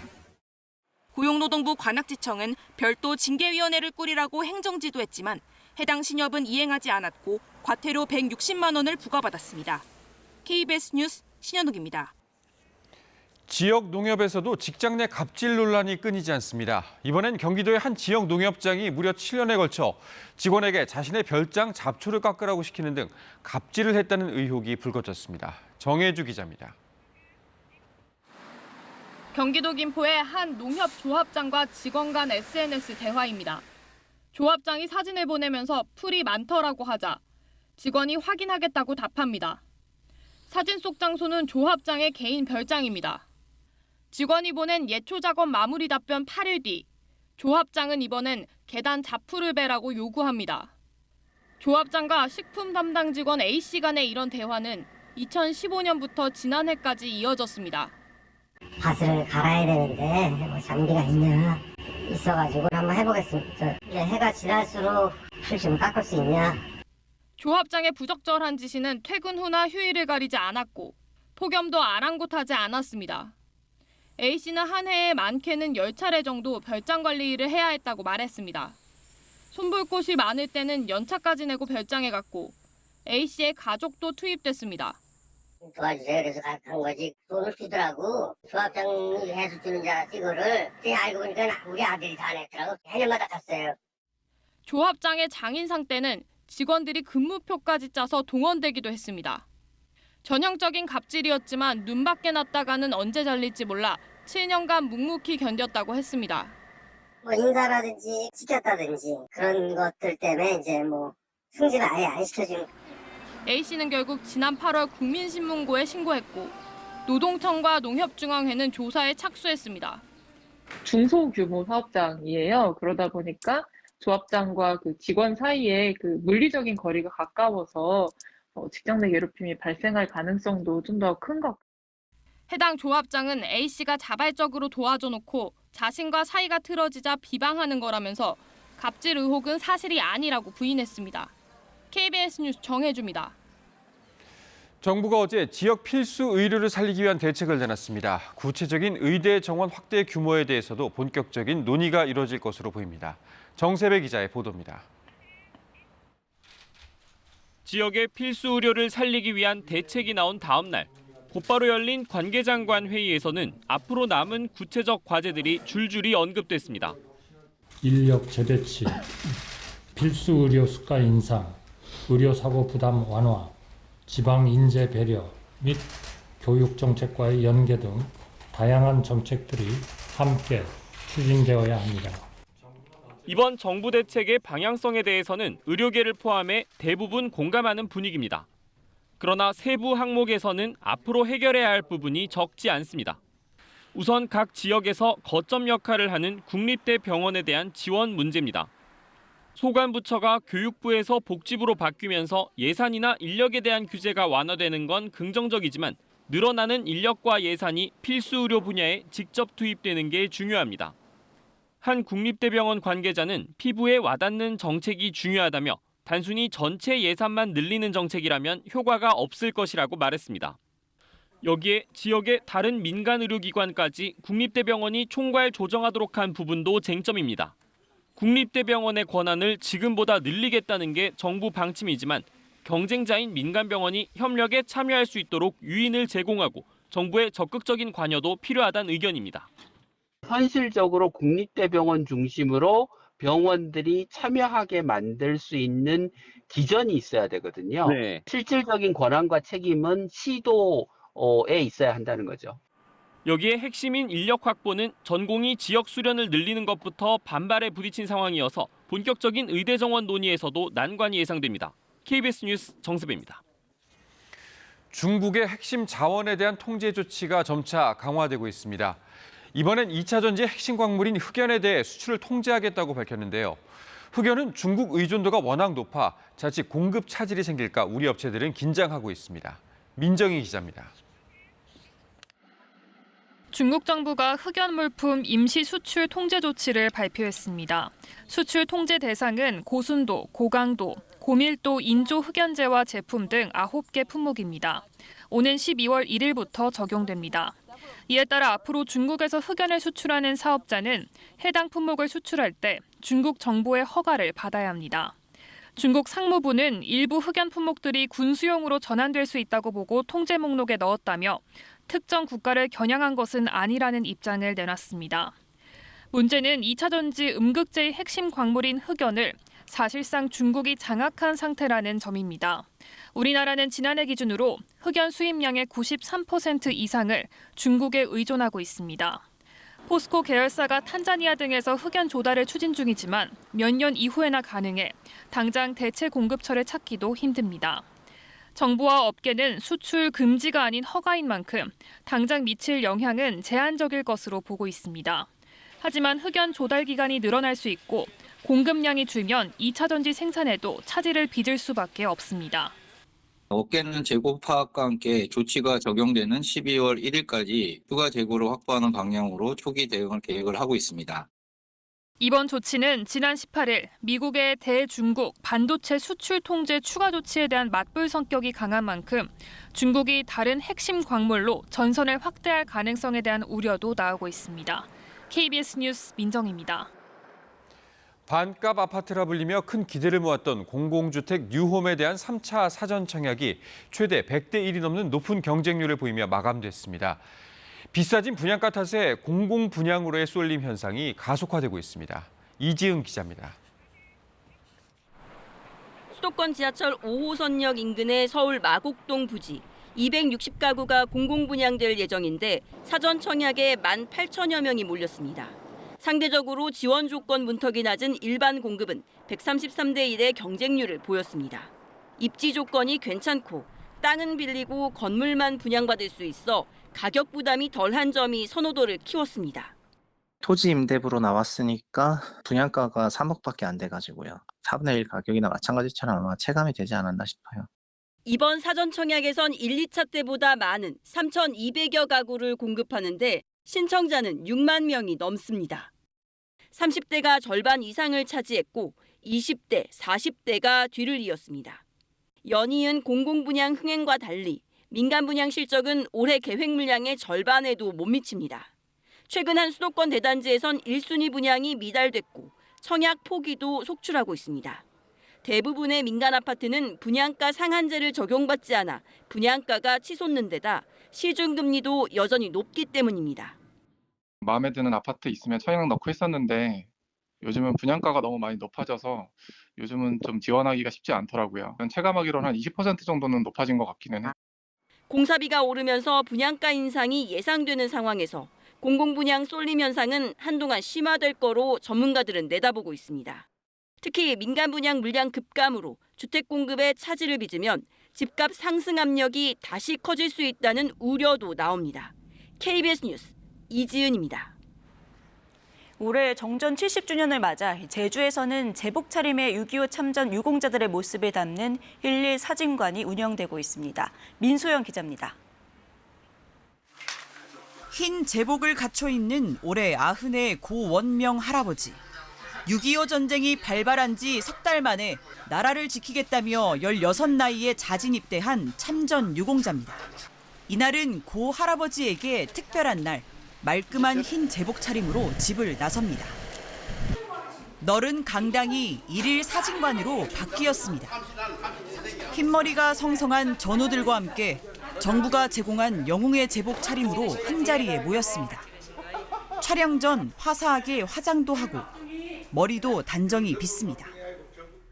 고용노동부 관악지청은 별도 징계위원회를 꾸리라고 행정지도 했지만 해당 신협은 이행하지 않았고 과태료 160만 원을 부과받았습니다. KBS 뉴스 신현욱입니다. 지역 농협에서도 직장 내 갑질 논란이 끊이지 않습니다. 이번엔 경기도의 한 지역 농협장이 무려 7년에 걸쳐 직원에게 자신의 별장 잡초를 깎으라고 시키는 등 갑질을 했다는 의혹이 불거졌습니다. 정혜주 기자입니다. 경기도 김포의 한 농협 조합장과 직원 간 SNS 대화입니다. 조합장이 사진을 보내면서 풀이 많더라고 하자 직원이 확인하겠다고 답합니다. 사진 속 장소는 조합장의 개인 별장입니다. 직원이 보낸 예초 작업 마무리 답변 8일 뒤 조합장은 이번엔 계단 잡풀을 베라고 요구합니다. 조합장과 식품 담당 직원 A씨 간의 이런 대화는 2015년부터 지난해까지 이어졌습니다. 밭을 갈아야 되는데 뭐 장비가 있냐 있어가지고 한번 해보겠습니다. 해가 지날수록 풀 좀 깎을 수 있냐. 조합장의 부적절한 지시는 퇴근 후나 휴일을 가리지 않았고 폭염도 아랑곳하지 않았습니다. A씨는 한 해에 많게는 10차례 정도 별장 관리 일을 해야 했다고 말했습니다. 손볼 곳이 많을 때는 연차까지 내고 별장에 갔고 A씨의 가족도 투입됐습니다. 도와주세요. 그래서 간 거지. 돈을 주더라고. 조합장이 해서 주는 줄 알았지, 이거를. 그냥 알고 보니까 우리 아들이 다 냈더라고. 해년마다 갔어요. 조합장의 장인상 때는 직원들이 근무표까지 짜서 동원되기도 했습니다. 전형적인 갑질이었지만 눈밖에 났다가는 언제 잘릴지 몰라 7년간 묵묵히 견뎠다고 했습니다. 뭐 인사라든지 시켰다든지 그런 것들 때문에 이제 뭐 승진을 아예 안 시켜주는. A씨는 결국 지난 8월 국민신문고에 신고했고 노동청과 농협중앙회는 조사에 착수했습니다. 중소규모 사업장이에요. 그러다 보니까 조합장과 그 직원 사이에 그 물리적인 거리가 가까워서 직장 내 괴롭힘이 발생할 가능성도 좀 더 큰 것 같아요. 해당 조합장은 A씨가 자발적으로 도와줘 놓고 자신과 사이가 틀어지자 비방하는 거라면서 갑질 의혹은 사실이 아니라고 부인했습니다. KBS 뉴스 정혜주입니다. 정부가 어제 지역 필수 의료를 살리기 위한 대책을 내놨습니다. 구체적인 의대 정원 확대 규모에 대해서도 본격적인 논의가 이뤄질 것으로 보입니다. 정세배 기자의 보도입니다. 지역의 필수 의료를 살리기 위한 대책이 나온 다음 날 곧바로 열린 관계장관 회의에서는 앞으로 남은 구체적 과제들이 줄줄이 언급됐습니다. 인력 재배치, 필수 의료 수가 인상, 의료사고 부담 완화, 지방 인재 배려 및 교육 정책과의 연계 등 다양한 정책들이 함께 추진되어야 합니다. 이번 정부 대책의 방향성에 대해서는 의료계를 포함해 대부분 공감하는 분위기입니다. 그러나 세부 항목에서는 앞으로 해결해야 할 부분이 적지 않습니다. 우선 각 지역에서 거점 역할을 하는 국립대 병원에 대한 지원 문제입니다. 소관부처가 교육부에서 복지부로 바뀌면서 예산이나 인력에 대한 규제가 완화되는 건 긍정적이지만 늘어나는 인력과 예산이 필수 의료 분야에 직접 투입되는 게 중요합니다. 한 국립대병원 관계자는 피부에 와닿는 정책이 중요하다며 단순히 전체 예산만 늘리는 정책이라면 효과가 없을 것이라고 말했습니다. 여기에 지역의 다른 민간 의료기관까지 국립대병원이 총괄 조정하도록 한 부분도 쟁점입니다. 국립대병원의 권한을 지금보다 늘리겠다는 게 정부 방침이지만 경쟁자인 민간병원이 협력에 참여할 수 있도록 유인을 제공하고 정부의 적극적인 관여도 필요하다는 의견입니다. 현실적으로 국립대병원 중심으로 병원들이 참여하게 만들 수 있는 기전이 있어야 되거든요. 네. 실질적인 권한과 책임은 시도에 있어야 한다는 거죠. 여기에 핵심인 인력 확보는 전공의 지역 수련을 늘리는 것부터 반발에 부딪힌 상황이어서 본격적인 의대 정원 논의에서도 난관이 예상됩니다. KBS 뉴스 정세배입니다. 중국의 핵심 자원에 대한 통제 조치가 점차 강화되고 있습니다. 이번엔 2차 전지의 핵심 광물인 흑연에 대해 수출을 통제하겠다고 밝혔는데요. 흑연은 중국 의존도가 워낙 높아 자칫 공급 차질이 생길까 우리 업체들은 긴장하고 있습니다. 민정희 기자입니다. 중국 정부가 흑연 물품 임시 수출 통제 조치를 발표했습니다. 수출 통제 대상은 고순도, 고강도, 고밀도 인조 흑연재와 제품 등 9개 품목입니다. 오는 12월 1일부터 적용됩니다. 이에 따라 앞으로 중국에서 흑연을 수출하는 사업자는 해당 품목을 수출할 때 중국 정부의 허가를 받아야 합니다. 중국 상무부는 일부 흑연 품목들이 군수용으로 전환될 수 있다고 보고 통제 목록에 넣었다며 특정 국가를 겨냥한 것은 아니라는 입장을 내놨습니다. 문제는 2차 전지 음극재의 핵심 광물인 흑연을 사실상 중국이 장악한 상태라는 점입니다. 우리나라는 지난해 기준으로 흑연 수입량의 93% 이상을 중국에 의존하고 있습니다. 포스코 계열사가 탄자니아 등에서 흑연 조달을 추진 중이지만 몇 년 이후에나 가능해 당장 대체 공급처를 찾기도 힘듭니다. 정부와 업계는 수출 금지가 아닌 허가인 만큼 당장 미칠 영향은 제한적일 것으로 보고 있습니다. 하지만 흑연 조달 기간이 늘어날 수 있고 공급량이 줄면 2차 전지 생산에도 차질을 빚을 수밖에 없습니다. 업계는 재고 파악과 함께 조치가 적용되는 12월 1일까지 추가 재고를 확보하는 방향으로 초기 대응을 계획을 하고 있습니다. 이번 조치는 지난 18일 미국의 대중국 반도체 수출 통제 추가 조치에 대한 맞불 성격이 강한 만큼 중국이 다른 핵심 광물로 전선을 확대할 가능성에 대한 우려도 나오고 있습니다. KBS 뉴스 민정입니다. 반값 아파트라 불리며 큰 기대를 모았던 공공주택 뉴홈에 대한 3차 사전 청약이 최대 100대 1이 넘는 높은 경쟁률을 보이며 마감됐습니다. 비싸진 분양가 탓에 공공 분양으로의 쏠림 현상이 가속화되고 있습니다. 이지은 기자입니다. 수도권 지하철 5호선역 인근의 서울 마곡동 부지 260가구가 공공분양될 예정인데 사전 청약에 18,000여 명이 몰렸습니다. 상대적으로 지원 조건 문턱이 낮은 일반 공급은 133대 1의 경쟁률을 보였습니다. 입지 조건이 괜찮고 땅은 빌리고 건물만 분양받을 수 있어 가격 부담이 덜한 점이 선호도를 키웠습니다. 토지 임대부로 나왔으니까 분양가가 3억밖에 안 돼가지고요. 4분의 1 가격이나 마찬가지처럼 아마 체감이 되지 않았나 싶어요. 이번 사전 청약에선 1, 2차 때보다 많은 3,200여 가구를 공급하는데 신청자는 6만 명이 넘습니다. 30대가 절반 이상을 차지했고 20대, 40대가 뒤를 이었습니다. 연이은 공공분양 흥행과 달리 민간분양 실적은 올해 계획 물량의 절반에도 못 미칩니다. 최근 한 수도권 대단지에선 1순위 분양이 미달됐고 청약 포기도 속출하고 있습니다. 대부분의 민간 아파트는 분양가 상한제를 적용받지 않아 분양가가 치솟는 데다 시중금리도 여전히 높기 때문입니다. 마음에 드는 아파트 있으면 청약 넣고 했었는데 요즘은 분양가가 너무 많이 높아져서 요즘은 좀 지원하기가 쉽지 않더라고요. 체감하기로는 한 20% 정도는 높아진 것 같기는 해요. 공사비가 오르면서 분양가 인상이 예상되는 상황에서 공공분양 쏠림 현상은 한동안 심화될 거로 전문가들은 내다보고 있습니다. 특히 민간 분양 물량 급감으로 주택 공급에 차질을 빚으면 집값 상승 압력이 다시 커질 수 있다는 우려도 나옵니다. KBS 뉴스 이지은입니다. 올해 정전 70주년을 맞아 제주에서는 제복 차림의 6.25 참전 유공자들의 모습을 담는 힐릴 사진관이 운영되고 있습니다. 민소영 기자입니다. 흰 제복을 갖춰 있는 올해 90의 고 원명 할아버지. 6.25 전쟁이 발발한 지 석 달 만에 나라를 지키겠다며 16나이에 자진 입대한 참전 유공자입니다. 이날은 고 할아버지에게 특별한 날, 말끔한 흰 제복 차림으로 집을 나섭니다. 너른 강당이 일일 사진관으로 바뀌었습니다. 흰머리가 성성한 전우들과 함께 정부가 제공한 영웅의 제복 차림으로 한자리에 모였습니다. 촬영 전 화사하게 화장도 하고 머리도 단정히 빗습니다.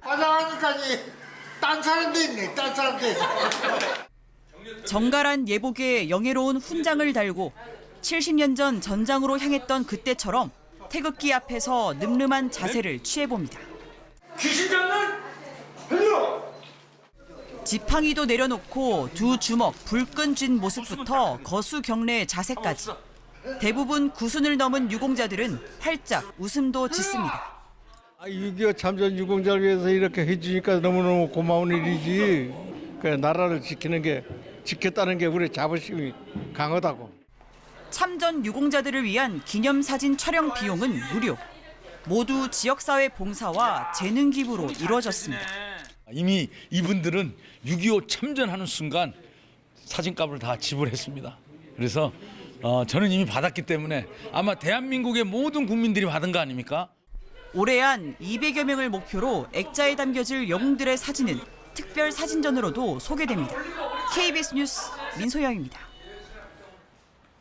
화장하니까 딴 사람도 있네, 딴 사람도 있어. 정갈한 예복에 영예로운 훈장을 달고 70년 전 전장으로 향했던 그때처럼 태극기 앞에서 늠름한 자세를 취해봅니다. 귀신 잡는 흘려! 지팡이도 내려놓고 두 주먹 불끈 쥔 모습부터 거수 경례의 자세까지 대부분 90을 넘은 유공자들은 활짝 웃음도 짓습니다. 6.25 참전 유공자를 위해서 이렇게 해주니까 너무너무 고마운 일이지. 나라를 지켰다는 게 우리 자부심이 강하다고. 참전 유공자들을 위한 기념사진 촬영 비용은 무료. 모두 지역사회 봉사와 재능 기부로 이루어졌습니다. 이미 이분들은 6.25 참전하는 순간 사진값을 다 지불했습니다. 그래서 저는 이미 받았기 때문에 아마 대한민국의 모든 국민들이 받은 거 아닙니까? 올해 한 200여 명을 목표로 액자에 담겨질 영웅들의 사진은 특별 사진전으로도 소개됩니다. KBS 뉴스 민소영입니다.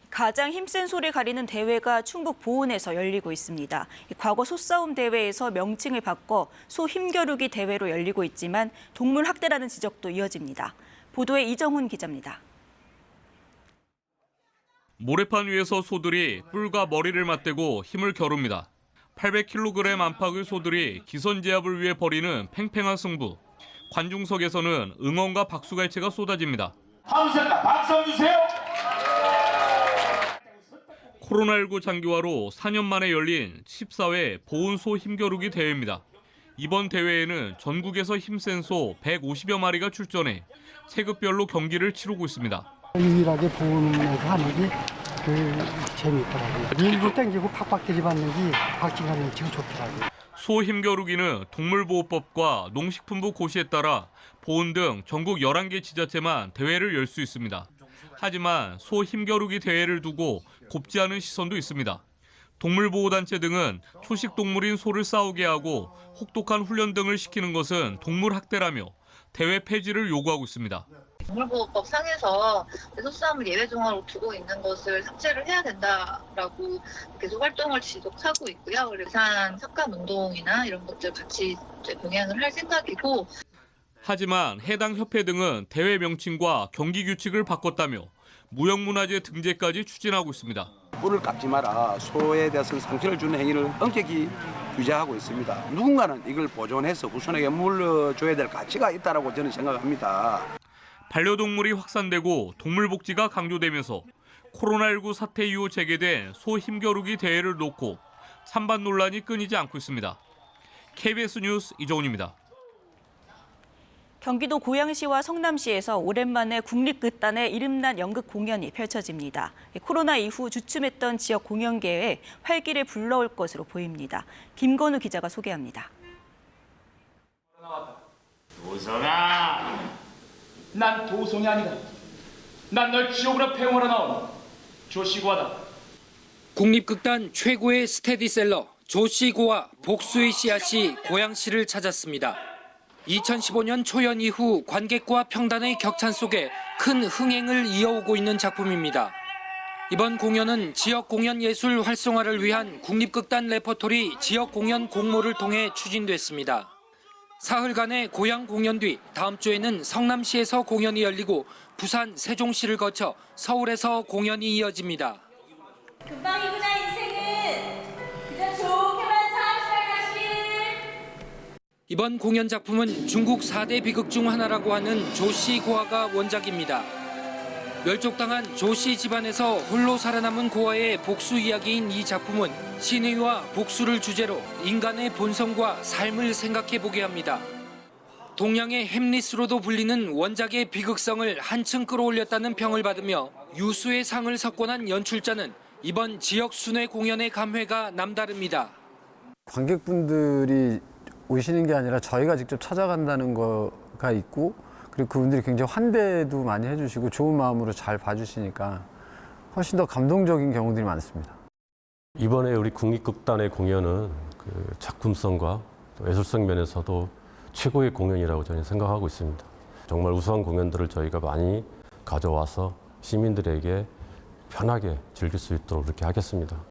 가장 힘센 소를 가리는 대회가 충북 보은에서 열리고 있습니다. 과거 소싸움 대회에서 명칭을 바꿔 소 힘겨루기 대회로 열리고 있지만 동물 학대라는 지적도 이어집니다. 보도에 이정훈 기자입니다. 모래판 위에서 소들이 뿔과 머리를 맞대고 힘을 겨룹니다. 800kg 안팎의 소들이 기선제압을 위해 벌이는 팽팽한 승부. 관중석에서는 응원과 박수갈채가 쏟아집니다. 박수 주세요. 코로나19 장기화로 4년 만에 열린 14회 보은소 힘겨루기 대회입니다. 이번 대회에는 전국에서 힘센 소 150여 마리가 출전해 체급별로 경기를 치르고 있습니다. 유일하게 보은에서 하는 게 재밌더라고요. 밀고 당기고 팍팍 들이받는 게 박진감이 지금 좋더라고요. 소 힘겨루기는 동물보호법과 농식품부 고시에 따라 보은 등 전국 11개 지자체만 대회를 열 수 있습니다. 하지만 소 힘겨루기 대회를 두고 곱지 않은 시선도 있습니다. 동물보호단체 등은 초식동물인 소를 싸우게 하고 혹독한 훈련 등을 시키는 것은 동물학대라며 대회 폐지를 요구하고 있습니다. 동물보호법 상에서 소싸움을 예외종으로 두고 있는 것을 삭제를 해야 된다라고 계속 활동을 지속하고 있고요. 그리고 부산 삭감운동이나 이런 것들 같이 병행을 할 생각이고. 하지만 해당 협회 등은 대회 명칭과 경기 규칙을 바꿨다며 무형문화재 등재까지 추진하고 있습니다. 뿔을 깎지 마라. 소에 대해서는 상처를 주는 행위를 엄격히 규제하고 있습니다. 누군가는 이걸 보존해서 후손에게 물려줘야 될 가치가 있다고 저는 생각합니다. 반려동물이 확산되고 동물복지가 강조되면서 코로나19 사태 이후 재개된 소 힘겨루기 대회를 놓고 찬반 논란이 끊이지 않고 있습니다. KBS 뉴스 이종훈입니다. 경기도 고양시와 성남시에서 오랜만에 국립극단의 이름난 연극 공연이 펼쳐집니다. 코로나 이후 주춤했던 지역 공연계에 활기를 불러올 것으로 보입니다. 김건우 기자가 소개합니다. 도성아, 난 도성이 아니다. 난 널 지옥으로 배웅하러 나온 조시고하다. 국립극단 최고의 스테디셀러 조시고와 복수의 씨앗이 고양시를 찾았습니다. 2015년 초연 이후 관객과 평단의 격찬 속에 큰 흥행을 이어오고 있는 작품입니다. 이번 공연은 지역 공연 예술 활성화를 위한 국립극단 레퍼토리 지역 공연 공모를 통해 추진됐습니다. 사흘간의 고양 공연 뒤 다음 주에는 성남시에서 공연이 열리고 부산, 세종시를 거쳐 서울에서 공연이 이어집니다. 금방이구나 인생은. 그저 좋게만 살아가시길. 이번 공연 작품은 중국 4대 비극 중 하나라고 하는 조씨 고아가 원작입니다. 멸족당한 조씨 집안에서 홀로 살아남은 고아의 복수 이야기인 이 작품은 신의와 복수를 주제로 인간의 본성과 삶을 생각해보게 합니다. 동양의 햄릿으로도 불리는 원작의 비극성을 한층 끌어올렸다는 평을 받으며 유수의 상을 석권한 연출자는 이번 지역 순회 공연의 감회가 남다릅니다. 관객분들이 오시는 게 아니라 저희가 직접 찾아간다는 거가 있고, 그리고 그분들이 굉장히 환대도 많이 해주시고 좋은 마음으로 잘 봐주시니까 훨씬 더 감동적인 경우들이 많습니다. 이번에 우리 국립극단의 공연은 그 작품성과 또 예술성 면에서도 최고의 공연이라고 저는 생각하고 있습니다. 정말 우수한 공연들을 저희가 많이 가져와서 시민들에게 편하게 즐길 수 있도록 그렇게 하겠습니다.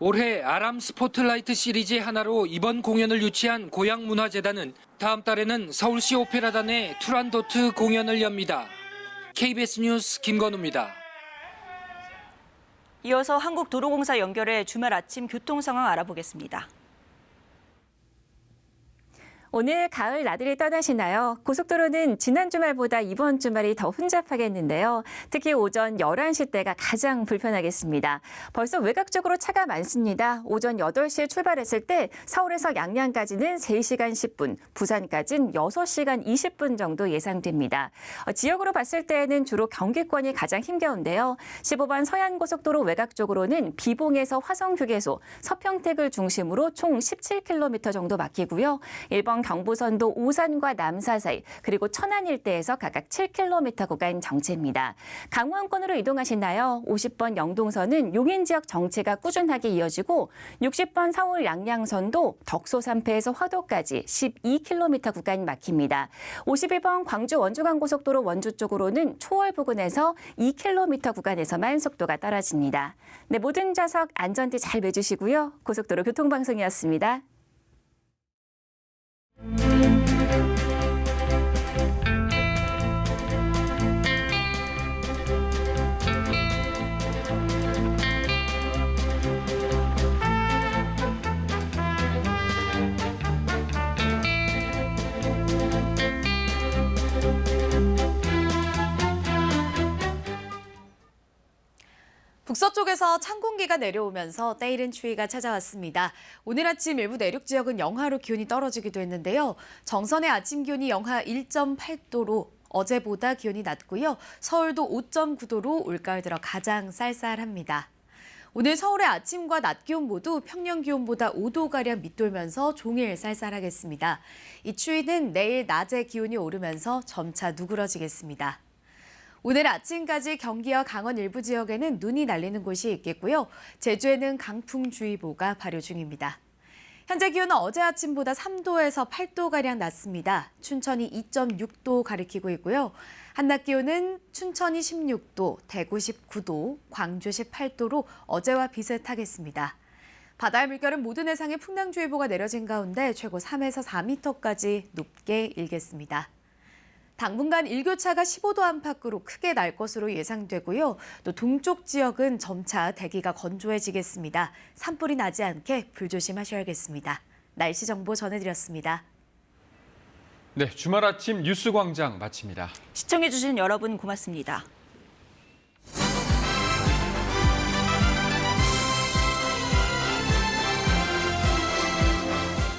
올해 아람 스포트라이트 시리즈의 하나로 이번 공연을 유치한 고양문화재단은 다음 달에는 서울시 오페라단의 투란도트 공연을 엽니다. KBS 뉴스 김건우입니다. 이어서 한국도로공사 연결해 주말 아침 교통 상황 알아보겠습니다. 오늘 가을 나들이 떠나시나요? 고속도로는 지난 주말보다 이번 주말이 더 혼잡하겠는데요. 특히 오전 11시 때가 가장 불편하겠습니다. 벌써 외곽 쪽으로 차가 많습니다. 오전 8시에 출발했을 때 서울에서 양양까지는 3시간 10분, 부산까지는 6시간 20분 정도 예상됩니다. 지역으로 봤을 때에는 주로 경기권이 가장 힘겨운데요. 15번 서해안고속도로 외곽 쪽으로는 비봉에서 화성휴게소, 서평택을 중심으로 총 17km 정도 막히고요. 1번 경부선도 오산과 남사 사이 그리고 천안 일대에서 각각 7km 구간 정체입니다. 강원권으로 이동하시나요? 50번 영동선은 용인 지역 정체가 꾸준하게 이어지고 60번 서울 양양선도 덕소 3패에서 화도까지 12km 구간 막힙니다. 51번 광주 원주간고속도로 원주 쪽으로는 초월 부근에서 2km 구간에서만 속도가 떨어집니다. 네, 모든 좌석 안전띠 잘 매주시고요. 고속도로 교통방송이었습니다. 북서쪽에서 찬 공기가 내려오면서 때이른 추위가 찾아왔습니다. 오늘 아침 일부 내륙 지역은 영하로 기온이 떨어지기도 했는데요. 정선의 아침 기온이 영하 1.8도로 어제보다 기온이 낮고요. 서울도 5.9도로 올가을 들어 가장 쌀쌀합니다. 오늘 서울의 아침과 낮 기온 모두 평년 기온보다 5도가량 밑돌면서 종일 쌀쌀하겠습니다. 이 추위는 내일 낮에 기온이 오르면서 점차 누그러지겠습니다. 오늘 아침까지 경기와 강원 일부 지역에는 눈이 날리는 곳이 있겠고요. 제주에는 강풍주의보가 발효 중입니다. 현재 기온은 어제 아침보다 3도에서 8도가량 낮습니다. 춘천이 2.6도 가리키고 있고요. 한낮 기온은 춘천이 16도, 대구 19도, 광주 18도로 어제와 비슷하겠습니다. 바다의 물결은 모든 해상에 풍랑주의보가 내려진 가운데 최고 3에서 4m까지 높게 일겠습니다. 당분간 일교차가 15도 안팎으로 크게 날 것으로 예상되고요. 또 동쪽 지역은 점차 대기가 건조해지겠습니다. 산불이 나지 않게 불조심하셔야겠습니다. 날씨 정보 전해드렸습니다. 네, 주말 아침 뉴스광장 마칩니다. 시청해주신 여러분 고맙습니다.